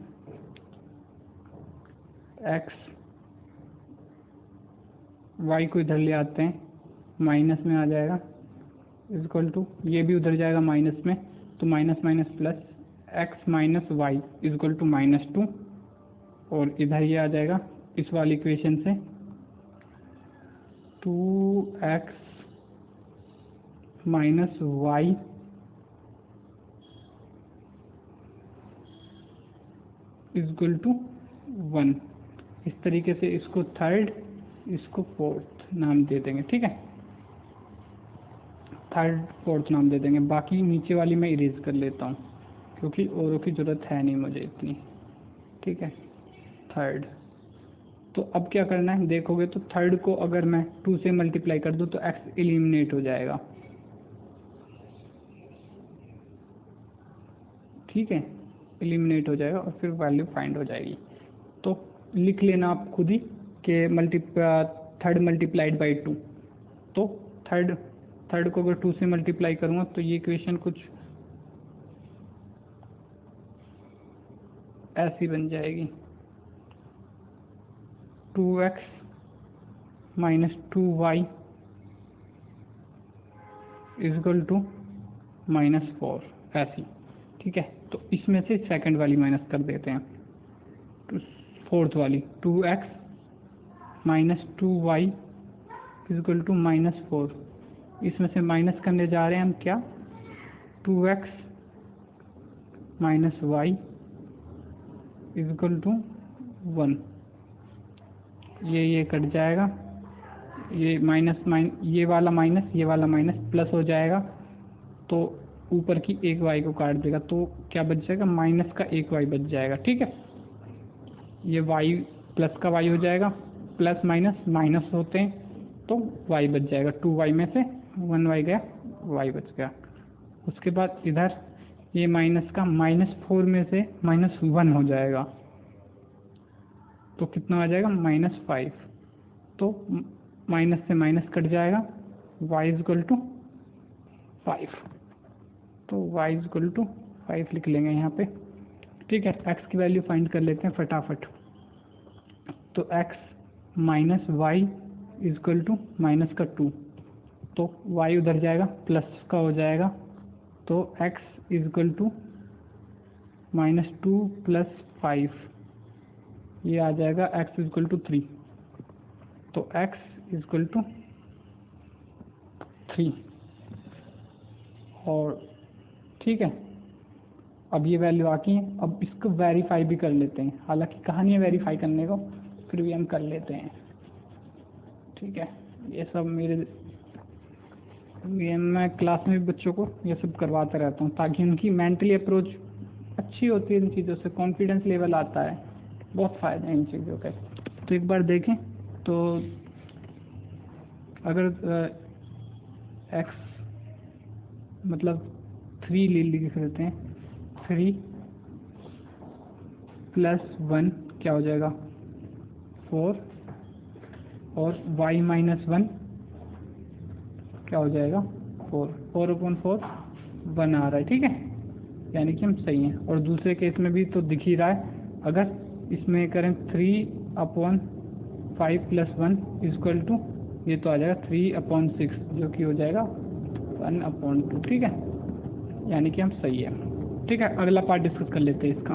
x y को इधर ले आते हैं, माइनस में आ जाएगा, इज इक्वल टू, ये भी उधर जाएगा माइनस में, तो minus minus plus, x minus y is equal to -2, और इधर ये आ जाएगा इस वाली इक्वेशन से 2x minus y equal to 1। इस तरीके से इसको थर्ड, इसको फोर्थ नाम दे देंगे। ठीक है, थर्ड फोर्थ नाम दे देंगे। बाकी नीचे वाली मैं इरेज कर लेता हूँ क्योंकि औरों की ज़रूरत है नहीं मुझे इतनी। ठीक है, थर्ड। तो अब क्या करना है देखोगे तो थर्ड को अगर मैं 2 से मल्टीप्लाई कर दूँ तो x एलिमिनेट हो जाएगा। ठीक है, एलिमिनेट हो जाएगा और फिर वैल्यू फाइंड हो जाएगी। तो लिख लेना आप खुद ही कि थर्ड मल्टीप्लाइड बाई 2। तो थर्ड को अगर 2 से मल्टीप्लाई करूँगा तो ये इक्वेशन कुछ ऐसी बन जाएगी, 2x minus 2y equal to -4 ऐसी। ठीक है, तो इसमें से सेकंड वाली माइनस कर देते हैं, तो फोर्थ वाली 2x minus 2y equal to -4। इसमें से माइनस करने जा रहे हैं हम क्या, 2x minus y equal to 1। ये कट जाएगा, ये ये वाला माइनस प्लस हो जाएगा तो ऊपर की एक वाई को काट देगा तो क्या बच जाएगा, माइनस का एक वाई बच जाएगा। ठीक है, ये वाई प्लस का वाई हो जाएगा, प्लस माइनस माइनस होते हैं तो वाई बच जाएगा। 2y में से 1 वाई गया, वाई बच गया। उसके बाद इधर ये माइनस का -4 में से -1 हो जाएगा तो कितना आ जाएगा, -5। तो माइनस से माइनस कट जाएगा, y इक्वल टू 5। तो y इक्वल टू 5 लिख लेंगे यहाँ पे। ठीक है, x की वैल्यू फाइंड कर लेते हैं फटाफट। तो x minus y equal to minus का 2, तो y उधर जाएगा प्लस का हो जाएगा तो x इक्वल टू -2 प्लस 5, ये आ जाएगा x इक्वल टू 3। तो x इक्वल टू 3 और ठीक है, अब ये वैल्यू आती है। अब इसको वेरीफाई भी कर लेते हैं, हालांकि कहानी है वेरीफाई करने को, फिर भी हम कर लेते हैं। ठीक है, ये सब मैं क्लास में भी बच्चों को ये सब करवाता रहता हूँ ताकि उनकी मेंटली अप्रोच अच्छी होती है, इन चीज़ों से कॉन्फिडेंस लेवल आता है, बहुत फ़ायदा है इन चीज़ों का। तो एक बार देखें तो अगर x मतलब 3 लिख लेते हैं, 3 प्लस 1 क्या हो जाएगा 4 और y माइनस 1 क्या हो जाएगा 4/4 1 आ रहा है। ठीक है, यानी कि हम सही हैं। और दूसरे केस में भी तो दिख ही रहा है, अगर इसमें करें 3/5 प्लस 1 इक्वल टू ये तो आ जाएगा 3/6 जो कि हो जाएगा 1/2। ठीक है, यानी कि हम सही है। ठीक है, अगला पार्ट डिस्कस कर लेते हैं इसका।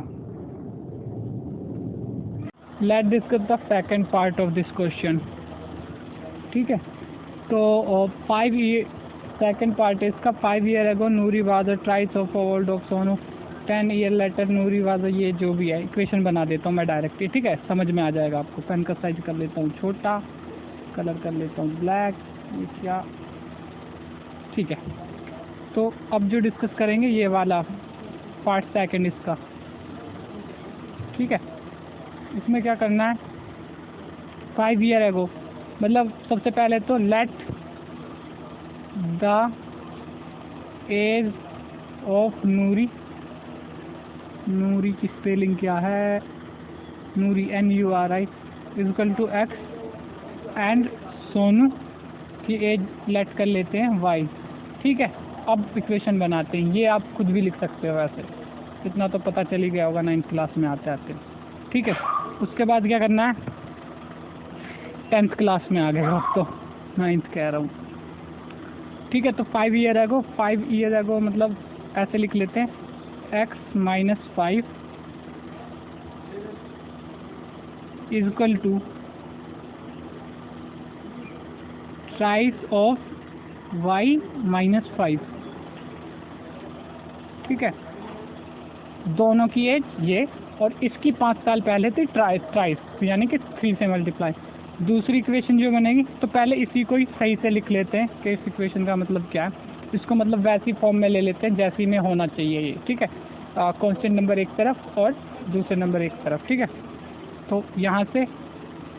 Let discuss the second part of this question. ठीक है, तो 5 ईयर सेकंड पार्ट है इसका। 5 year ago Noori was a ट्राइस of world of Sonu, 10 year later Noori was a, ये जो भी है इक्वेशन बना देता हूँ मैं डायरेक्टली। ठीक है, समझ में आ जाएगा आपको। पेन का साइज कर लेता हूँ छोटा, कलर कर लेता हूँ ब्लैक, क्या। ठीक है, तो अब जो डिस्कस करेंगे ये वाला पार्ट सेकंड इसका। ठीक है, इसमें क्या करना है, 5 ईयर एगो मतलब सबसे पहले तो let the age of Noori, Noori की स्पेलिंग क्या है, Noori NURI equal to x and Sonu की एज लेट कर लेते हैं y। ठीक है, अब इक्वेशन बनाते हैं। ये आप खुद भी लिख सकते हो, वैसे इतना तो पता चल ही गया होगा 9th क्लास में आते आते। ठीक है, उसके बाद क्या करना है, 10th क्लास में आ गए अब तो 9th कह रहा हूँ। ठीक है, तो 5 ईयर एगो मतलब ऐसे लिख लेते हैं x minus 5 equal to thrice of y minus 5। ठीक है, दोनों की एज ये, और इसकी 5 साल पहले थी ट्राइस यानी कि 3 से मल्टीप्लाई। दूसरी इक्वेशन जो बनेगी, तो पहले इसी को ही सही से लिख लेते हैं कि इस इक्वेशन का मतलब क्या है। इसको मतलब वैसी फॉर्म में ले लेते हैं जैसी में होना चाहिए ये। ठीक है, कांस्टेंट नंबर एक तरफ और दूसरे नंबर एक तरफ। ठीक है, तो यहाँ से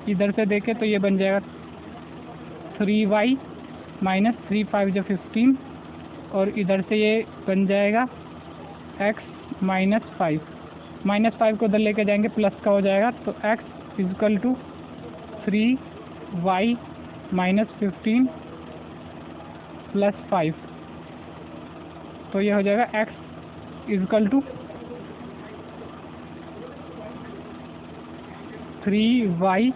इधर से देखें तो ये बन जाएगा 3y माइनस 3 5 जो 15, और इधर से ये बन जाएगा x माइनस 5। माइनस 5 को उधर लेके जाएंगे, प्लस का हो जाएगा, तो x equal to 3y minus 15 plus 5। तो ये हो जाएगा x equal to 3y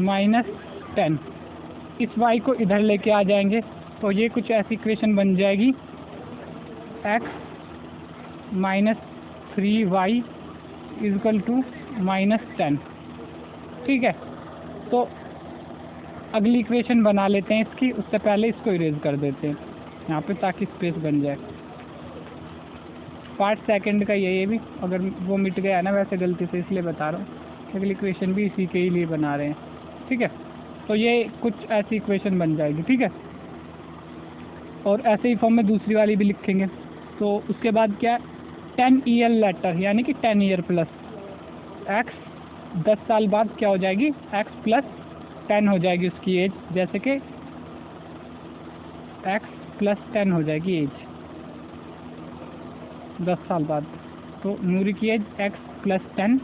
minus 10। इस y को इधर लेके आ जाएंगे तो ये कुछ ऐसी इक्वेशन बन जाएगी, x minus 3y equal to minus 10। ठीक है, तो अगली इक्वेशन बना लेते हैं इसकी, उससे पहले इसको इरेज कर देते हैं यहाँ पे ताकि स्पेस बन जाए। पार्ट सेकंड का ये भी, अगर वो मिट गया ना वैसे गलती से, इसलिए बता रहा हूँ। अगली इक्वेशन भी इसी के ही लिए बना रहे हैं। ठीक है, तो ये कुछ ऐसी इक्वेशन बन जाएगी। ठीक है, और ऐसे ही फॉर्म में दूसरी वाली भी लिखेंगे। तो उसके बाद क्या है, 10 ईयर लेटर यानी कि 10 ईयर प्लस x 10 साल बाद क्या हो जाएगी, x प्लस 10 हो जाएगी उसकी एज, जैसे कि x प्लस 10 हो जाएगी एज 10 साल बाद। तो नूरी की एज x प्लस 10,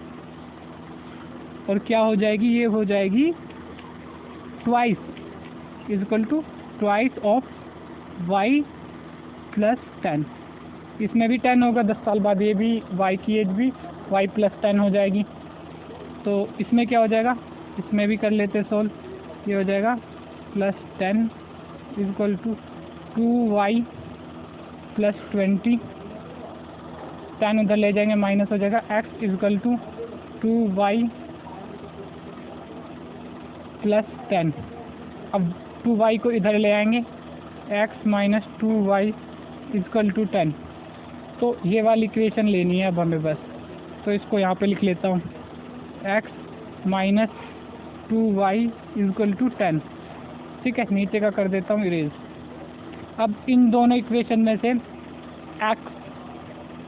और क्या हो जाएगी, ये हो जाएगी twice equal to twice of y plus 10। इसमें भी 10 होगा 10 साल बाद, ये भी y की एज भी y प्लस 10 हो जाएगी। तो इसमें क्या हो जाएगा, इसमें भी कर लेते सोल्व। ये हो जाएगा plus 10 is equal to 2y plus 20। 10 उधर ले जाएंगे, माइनस हो जाएगा, x equal to 2y plus 10। अब 2y को इधर ले आएंगे, x minus 2y equal to 10। तो ये वाली इक्वेशन लेनी है अब हमें बस, तो इसको यहाँ पे लिख लेता हूँ, x minus 2y equal to 10। ठीक है, नीचे का कर देता हूँ इरेज। अब इन दोनों इक्वेशन में से x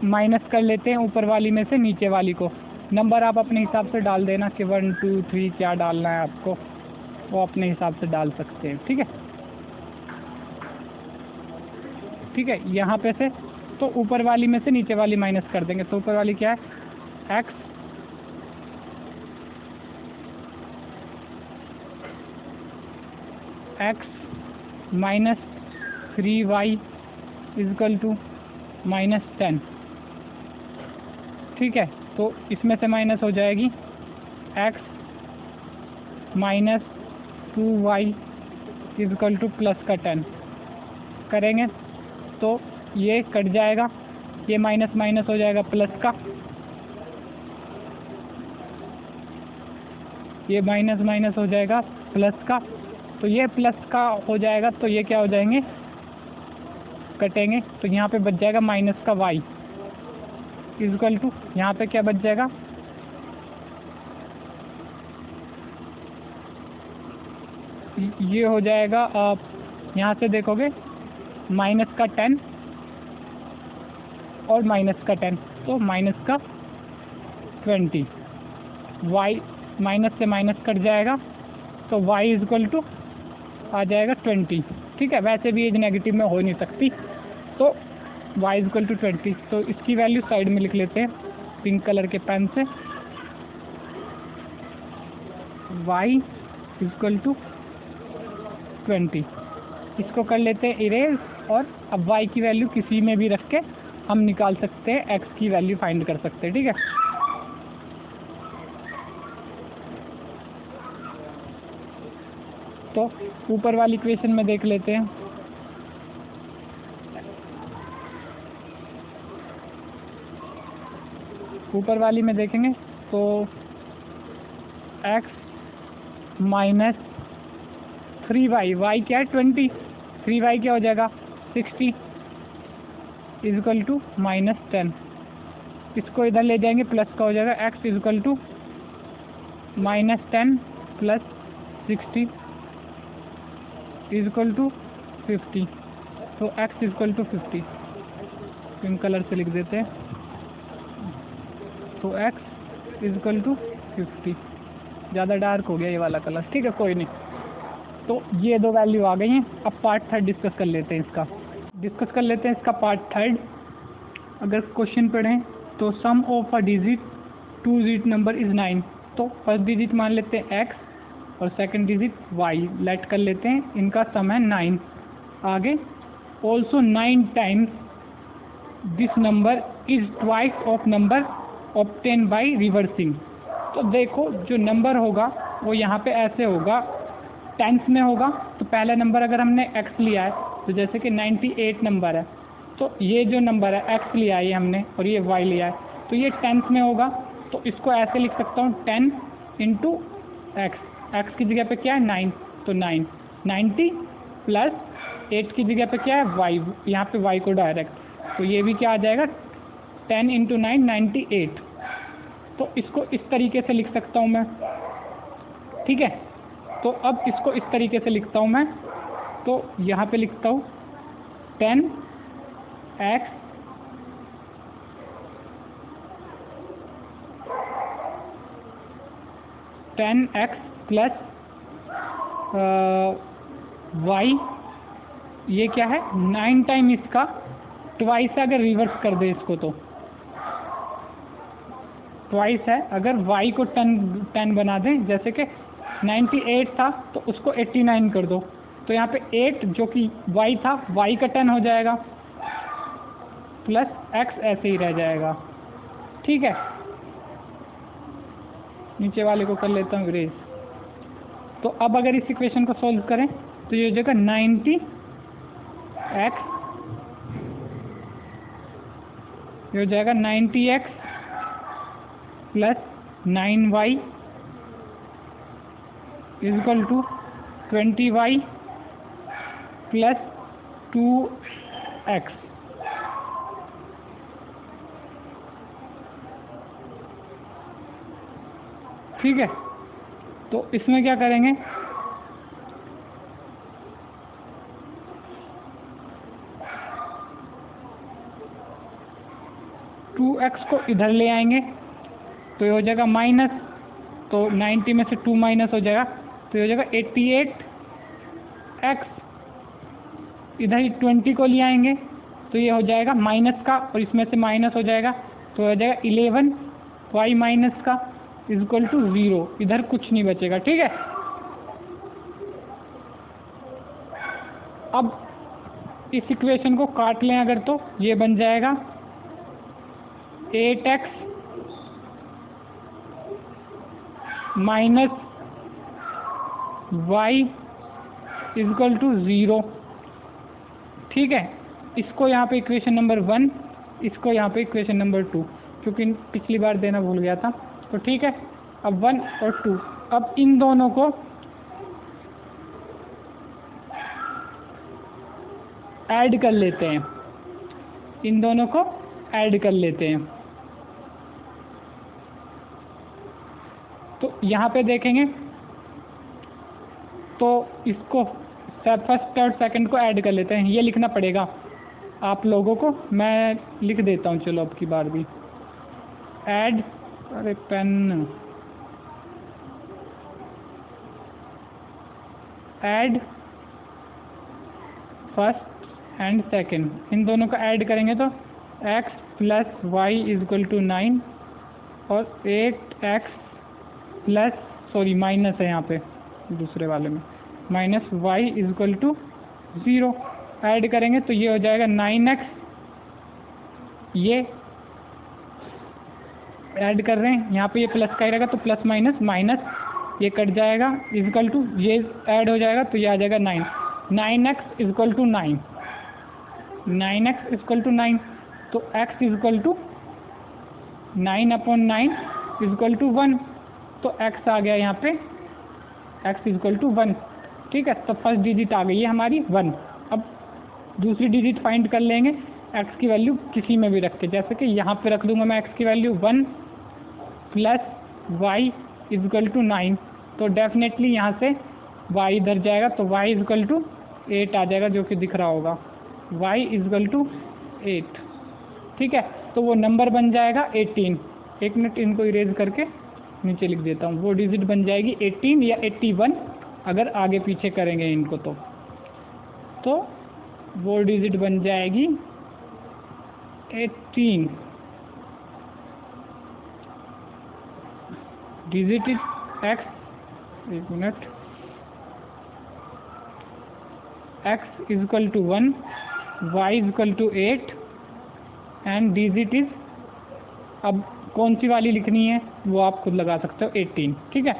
माइनस कर लेते हैं, ऊपर वाली में से नीचे वाली को। नंबर आप अपने हिसाब से डाल देना कि 1 2 3 क्या डालना है आपको, वो अपने हिसाब से डाल सकते हैं। ठीक है, ठीक है, यहाँ पे से तो ऊपर वाली में से नीचे वाली माइनस कर देंगे। तो ऊपर वाली क्या है, x minus 3y equal to minus 10। ठीक है, तो इसमें से माइनस हो जाएगी x minus 2y equal to plus का 10 करेंगे तो ये कट जाएगा, ये माइनस माइनस हो जाएगा प्लस का, ये माइनस माइनस हो जाएगा प्लस का, तो ये प्लस का हो जाएगा, तो ये क्या हो जाएंगे, कटेंगे, तो यहाँ पे बच जाएगा माइनस का y इजकल टू, यहाँ पे क्या बच जाएगा, ये हो जाएगा, आप यहाँ से देखोगे माइनस का 10 और माइनस का 10, तो माइनस का 20, y माइनस से माइनस कट जाएगा, तो y इजकल टू आ जाएगा 20। ठीक है, वैसे भी एज नेगेटिव में हो नहीं सकती, तो y इजकल टू 20। तो इसकी वैल्यू साइड में लिख लेते हैं पिंक कलर के पेन से, y इजकल टू 20। इसको कर लेते हैं इरेज, और अब y की वैल्यू किसी में भी रख के हम निकाल सकते हैं, x की वैल्यू फाइंड कर सकते हैं। ठीक है, तो ऊपर वाली इक्वेशन में देख लेते हैं, ऊपर वाली में देखेंगे तो x माइनस 3y, y क्या है 20, 3y क्या हो जाएगा 60 इजकल टू -10। इसको इधर ले जाएंगे, प्लस का हो जाएगा x equal to -10 plus 60 equal to 50। तो x equal to 50 pink colour से लिख देते हैं। तो x इजकल टू 50, ज़्यादा डार्क हो गया ये वाला कलर, ठीक है कोई नहीं। तो ये दो वैल्यू आ गई हैं। अब पार्ट थर्ड डिस्कस कर लेते हैं इसका पार्ट थर्ड। अगर क्वेश्चन पढ़ें तो sum of a digit 2 digit number is 9। तो फर्स्ट डिजिट मान लेते हैं x और सेकंड डिजिट y, लेट कर लेते हैं, इनका सम है 9। आगे also 9 times this number is twice of number obtain by reversing. तो देखो जो नंबर होगा वो यहाँ पे ऐसे होगा, टेंस में होगा। तो पहला नंबर अगर हमने x लिया है तो जैसे कि 98 नंबर है, तो ये जो नंबर है x लिया है ये हमने और ये y लिया है, तो ये टेंस में होगा। तो इसको ऐसे लिख सकता हूँ 10 इंटू x की जगह पे क्या है 9, तो 9 90 प्लस 8 की जगह पे क्या है y, यहाँ पे y को डायरेक्ट, तो ये भी क्या आ जाएगा 10 इंटू 9 98। तो इसको इस तरीके से लिख सकता हूँ मैं, ठीक है। तो अब इसको इस तरीके से लिखता हूँ मैं, तो यहाँ पे लिखता हूँ 10x प्लस y, ये क्या है 9 टाइम इसका ट्वाइस है। अगर रिवर्स कर दे इसको तो ट्वाइस है। अगर y को 10 बना दें, जैसे कि 98 था तो उसको 89 कर दो, तो यहाँ पे 8 जो कि y था y का 10 हो जाएगा प्लस x ऐसे ही रह जाएगा, ठीक है। नीचे वाले को कर लेता हूँ इरेज। तो अब अगर इस इक्वेशन को सॉल्व करें तो ये हो जाएगा 90x, ये हो जाएगा 90x plus 9y is equal to 20y plus 2x। ठीक है, तो इसमें क्या करेंगे, टू एक्स को इधर ले आएंगे तो ये हो जाएगा माइनस, तो 90 में से 2 माइनस हो जाएगा, तो ये हो जाएगा 88x। इधर ही 20 को ले आएंगे तो ये हो जाएगा माइनस का, और इसमें से माइनस हो जाएगा तो हो जाएगा 11y माइनस का इजक्वल टू 0। इधर कुछ नहीं बचेगा, ठीक है। अब इस इक्वेशन को काट लें अगर, तो ये बन जाएगा 8x minus y equal to 0, ठीक है। इसको यहाँ पे इक्वेशन नंबर 1, इसको यहाँ पे इक्वेशन नंबर 2, क्योंकि पिछली बार देना भूल गया था, तो ठीक है। अब 1 और 2, अब इन दोनों को ऐड कर लेते हैं, इन दोनों को ऐड कर लेते हैं। तो यहाँ पे देखेंगे तो इसको फर्स्ट थर्ड सेकंड को ऐड कर लेते हैं। ये लिखना पड़ेगा आप लोगों को, मैं लिख देता हूँ, चलो अब की बार भी ऐड, अरे pen, add first and second, इन दोनों को ऐड करेंगे तो x plus y equal to 9 और 8x प्लस, सॉरी माइनस है यहाँ पे दूसरे वाले में, minus y equal to 0 add करेंगे तो ये हो जाएगा 9x। ये ऐड कर रहे हैं, यहाँ पे ये प्लस का ही रहेगा तो प्लस माइनस माइनस ये कट जाएगा, इजक्वल टू ये ऐड हो जाएगा तो ये आ जाएगा 9, 9x equal to 9, 9x equal to 9, तो x equal to 9/9 equal to 1, तो x आ गया यहाँ पे x इजक्वल टू 1। ठीक है। तो फर्स्ट डिजिट आ गई है हमारी 1। अब दूसरी डिजिट फाइंड कर लेंगे x की वैल्यू किसी में भी रख के, जैसे कि यहाँ पे रख दूंगा मैं x की value 1 plus y equal to 9। तो डेफिनेटली यहाँ से y इधर जाएगा, तो y इजकल टू 8 आ जाएगा, जो कि दिख रहा होगा y इजकल टू 8। ठीक है, तो वो नंबर बन जाएगा 18। एक मिनट इनको इरेज करके नीचे लिख देता हूँ। वो डिजिट बन जाएगी 18 या 81 अगर आगे पीछे करेंगे इनको तो वो डिजिट बन जाएगी 18। डिजिट इज x, एक minute, x equal to 1, y equal to 8 and digit is, अब कौन सी वाली लिखनी है वो आप खुद लगा सकते हो, 18। ठीक है,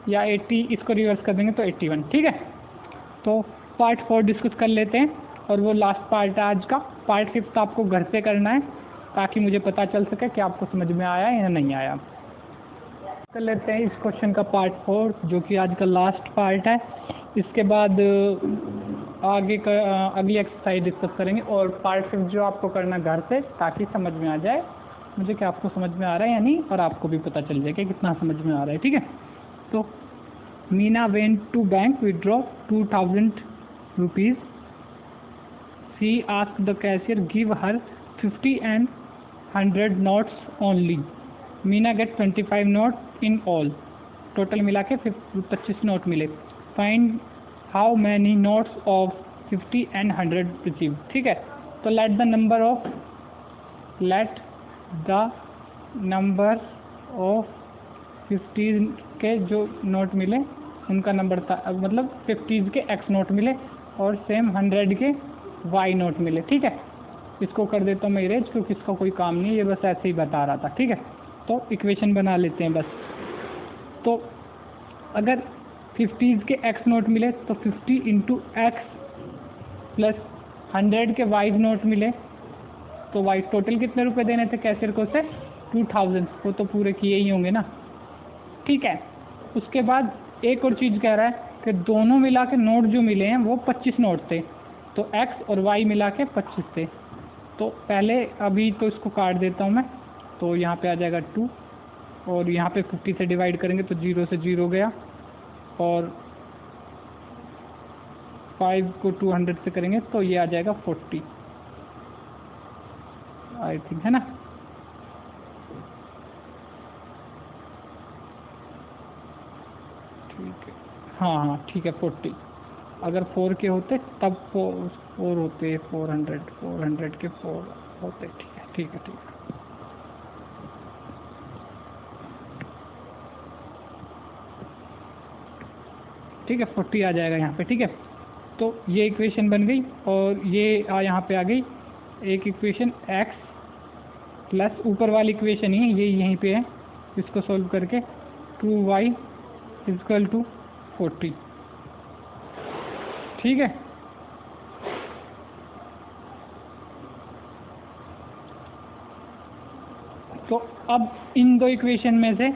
या 80, इसको रिवर्स कर देंगे तो 81। ठीक है, तो पार्ट 4 डिस्कस कर लेते हैं और वो लास्ट पार्ट है आज का। पार्ट 5 आपको घर से करना है ताकि मुझे पता चल सके कि आपको समझ में आया या नहीं आया। कर लेते हैं इस क्वेश्चन का पार्ट 4 जो कि आज का लास्ट पार्ट है। इसके बाद आगे का अगली एक्सरसाइज डिस्कस करेंगे और पार्ट 5 जो आपको करना घर से, ताकि समझ में आ जाए मुझे कि आपको समझ में आ रहा है या नहीं, और आपको भी पता चल जाए कि कितना समझ में आ रहा है। ठीक है, तो Meena went to bank withdraw 2000 rupees. She asked the cashier give her 50 and 100 notes only. Meena get 25 note in all. Total मिला के 25 नोट मिले। Find how many notes of 50 and 100 receive. ठीक है, तो लेट द नंबर ऑफ 50 के जो note मिले उनका नंबर था, मतलब 50 के x नोट मिले और सेम 100 के y नोट मिले। ठीक है, इसको कर देता हूँ मैं इरेज, क्योंकि इसका कोई काम नहीं है, ये बस ऐसे ही बता रहा था। ठीक है, तो इक्वेशन बना लेते हैं बस। तो अगर 50 के x नोट मिले तो 50 इंटू एक्स प्लस 100 के y नोट मिले तो y टोटल कितने रुपए देने थे कैशियर को से 2000, वो तो पूरे किए ही होंगे ना। ठीक है, उसके बाद एक और चीज़ कह रहा है कि दोनों मिला के नोट जो मिले हैं वो 25 नोट थे, तो x और y मिला के 25 थे। तो पहले अभी तो इसको काट देता हूँ मैं, तो यहाँ पे आ जाएगा 2 और यहाँ पे 50 से डिवाइड करेंगे तो 0 से 0 गया, और 5 को 200 से करेंगे तो ये आ जाएगा 40 आई थिंक, है ना। ठीक है, हाँ ठीक है 40। अगर 4 के होते तब 4 होते 400 के 4 होते। ठीक है। ठीक है, 40 आ जाएगा यहाँ पे। ठीक है, तो ये इक्वेशन बन गई और ये यहाँ पे आ गई एक इक्वेशन x प्लस ऊपर वाली इक्वेशन ही ये यहीं पे है, इसको सॉल्व करके 2y इजकल टू 40। ठीक है, तो अब इन दो इक्वेशन में से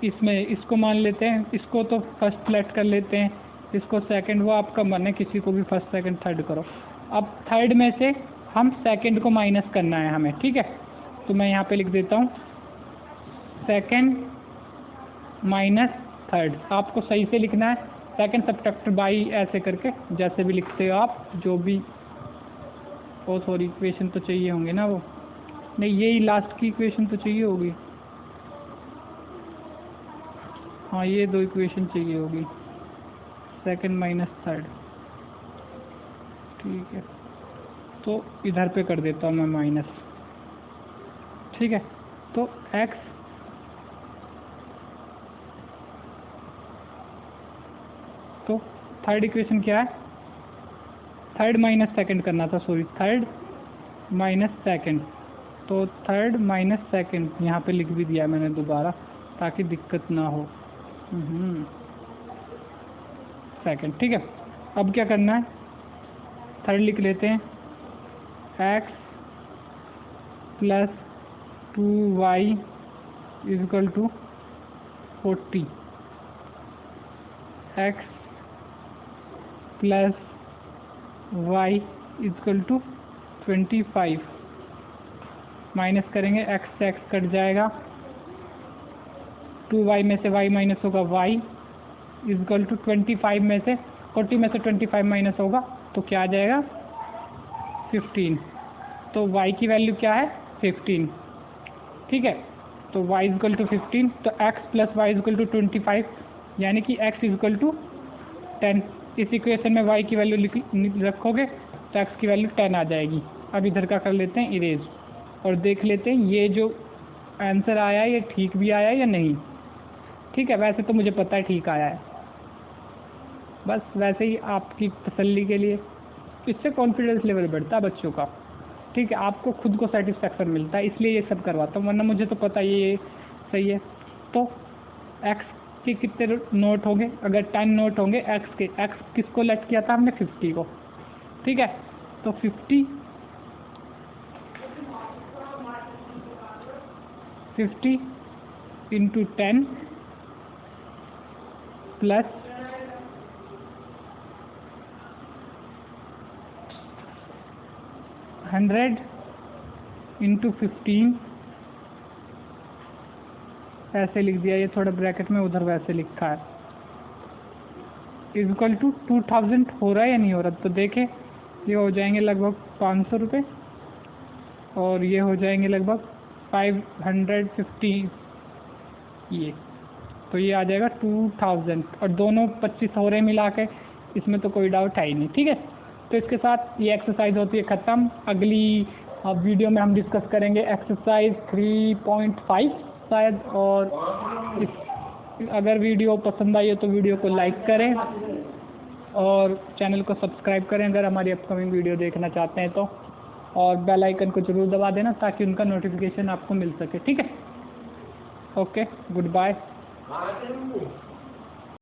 इसको मान लेते हैं, इसको तो फर्स्ट सेलेक्ट कर लेते हैं, इसको सेकंड, वो आपका मन है, किसी को भी फर्स्ट सेकंड थर्ड करो। अब थर्ड में से हम सेकंड को माइनस करना है हमें। ठीक है, तो मैं यहाँ पे लिख देता हूँ सेकंड माइनस थर्ड। आपको सही से लिखना है, सेकंड सब्ट्रैक्ट बाई ऐसे करके, जैसे भी लिखते हो आप, जो भी। ओ सॉरी, इक्वेशन तो चाहिए होंगे ना, वो नहीं, यही लास्ट की इक्वेशन तो चाहिए होगी। हाँ, ये दो इक्वेशन चाहिए होगी, सेकंड माइनस थर्ड। ठीक है, तो इधर पे कर देता हूँ मैं माइनस। ठीक है, तो x तो थर्ड इक्वेशन क्या है, थर्ड माइनस सेकंड करना था, सॉरी, थर्ड माइनस सेकंड। तो थर्ड माइनस सेकंड यहाँ पे लिख भी दिया मैंने दोबारा ताकि दिक्कत ना हो। सेकंड। ठीक है, अब क्या करना है, थर्ड लिख लेते हैं, x plus 2y equal to 40। X plus y equal to 25, minus करेंगे एक्स से एक्स कट जाएगा, 2y में से y माइनस होगा y इक्वल टू 25 में से 40 में से 25 माइनस होगा तो क्या आ जाएगा 15। तो y की वैल्यू क्या है 15, ठीक है। तो y इक्वल टू 15, तो x plus y equal to 25, यानी कि x इक्वल टू 10। इस इक्वेशन में y की वैल्यू रखोगे तो x की वैल्यू 10 आ जाएगी। अब इधर का कर लेते हैं इरेज और देख लेते हैं ये जो आंसर आया है ये ठीक भी आया है या नहीं। ठीक है, वैसे तो मुझे पता है ठीक आया है, बस वैसे ही आपकी तसल्ली के लिए, इससे कॉन्फिडेंस लेवल बढ़ता है बच्चों का। ठीक है, आपको खुद को सेटिस्फेक्शन मिलता है, इसलिए ये सब करवाता हूँ, वरना मुझे तो पता ये सही है। तो x के कितने नोट होंगे, अगर 10 नोट होंगे x के, x किसको लेट किया था हमने 50 को, ठीक है। तो 50 इंटू 10 प्लस 100 इंटू 15, ऐसे लिख दिया, ये थोड़ा ब्रैकेट में उधर वैसे लिखा है, इक्वल टू 2000 हो रहा है या नहीं हो रहा। तो देखें ये हो जाएंगे लगभग 500 रुपये और ये हो जाएंगे लगभग 550, ये तो ये आ जाएगा 2000 और दोनों 25 हो रहे मिला के, इसमें तो कोई डाउट है ही नहीं। ठीक है, तो इसके साथ ये एक्सरसाइज होती है ख़त्म। अगली वीडियो में हम डिस्कस करेंगे एक्सरसाइज 3.5 शायद। और अगर वीडियो पसंद आई हो तो वीडियो को लाइक करें और चैनल को सब्सक्राइब करें अगर हमारी अपकमिंग वीडियो देखना चाहते हैं तो, और बेल आइकन को ज़रूर दबा देना ताकि उनका नोटिफिकेशन आपको मिल सके। ठीक है, ओके, गुड बाय।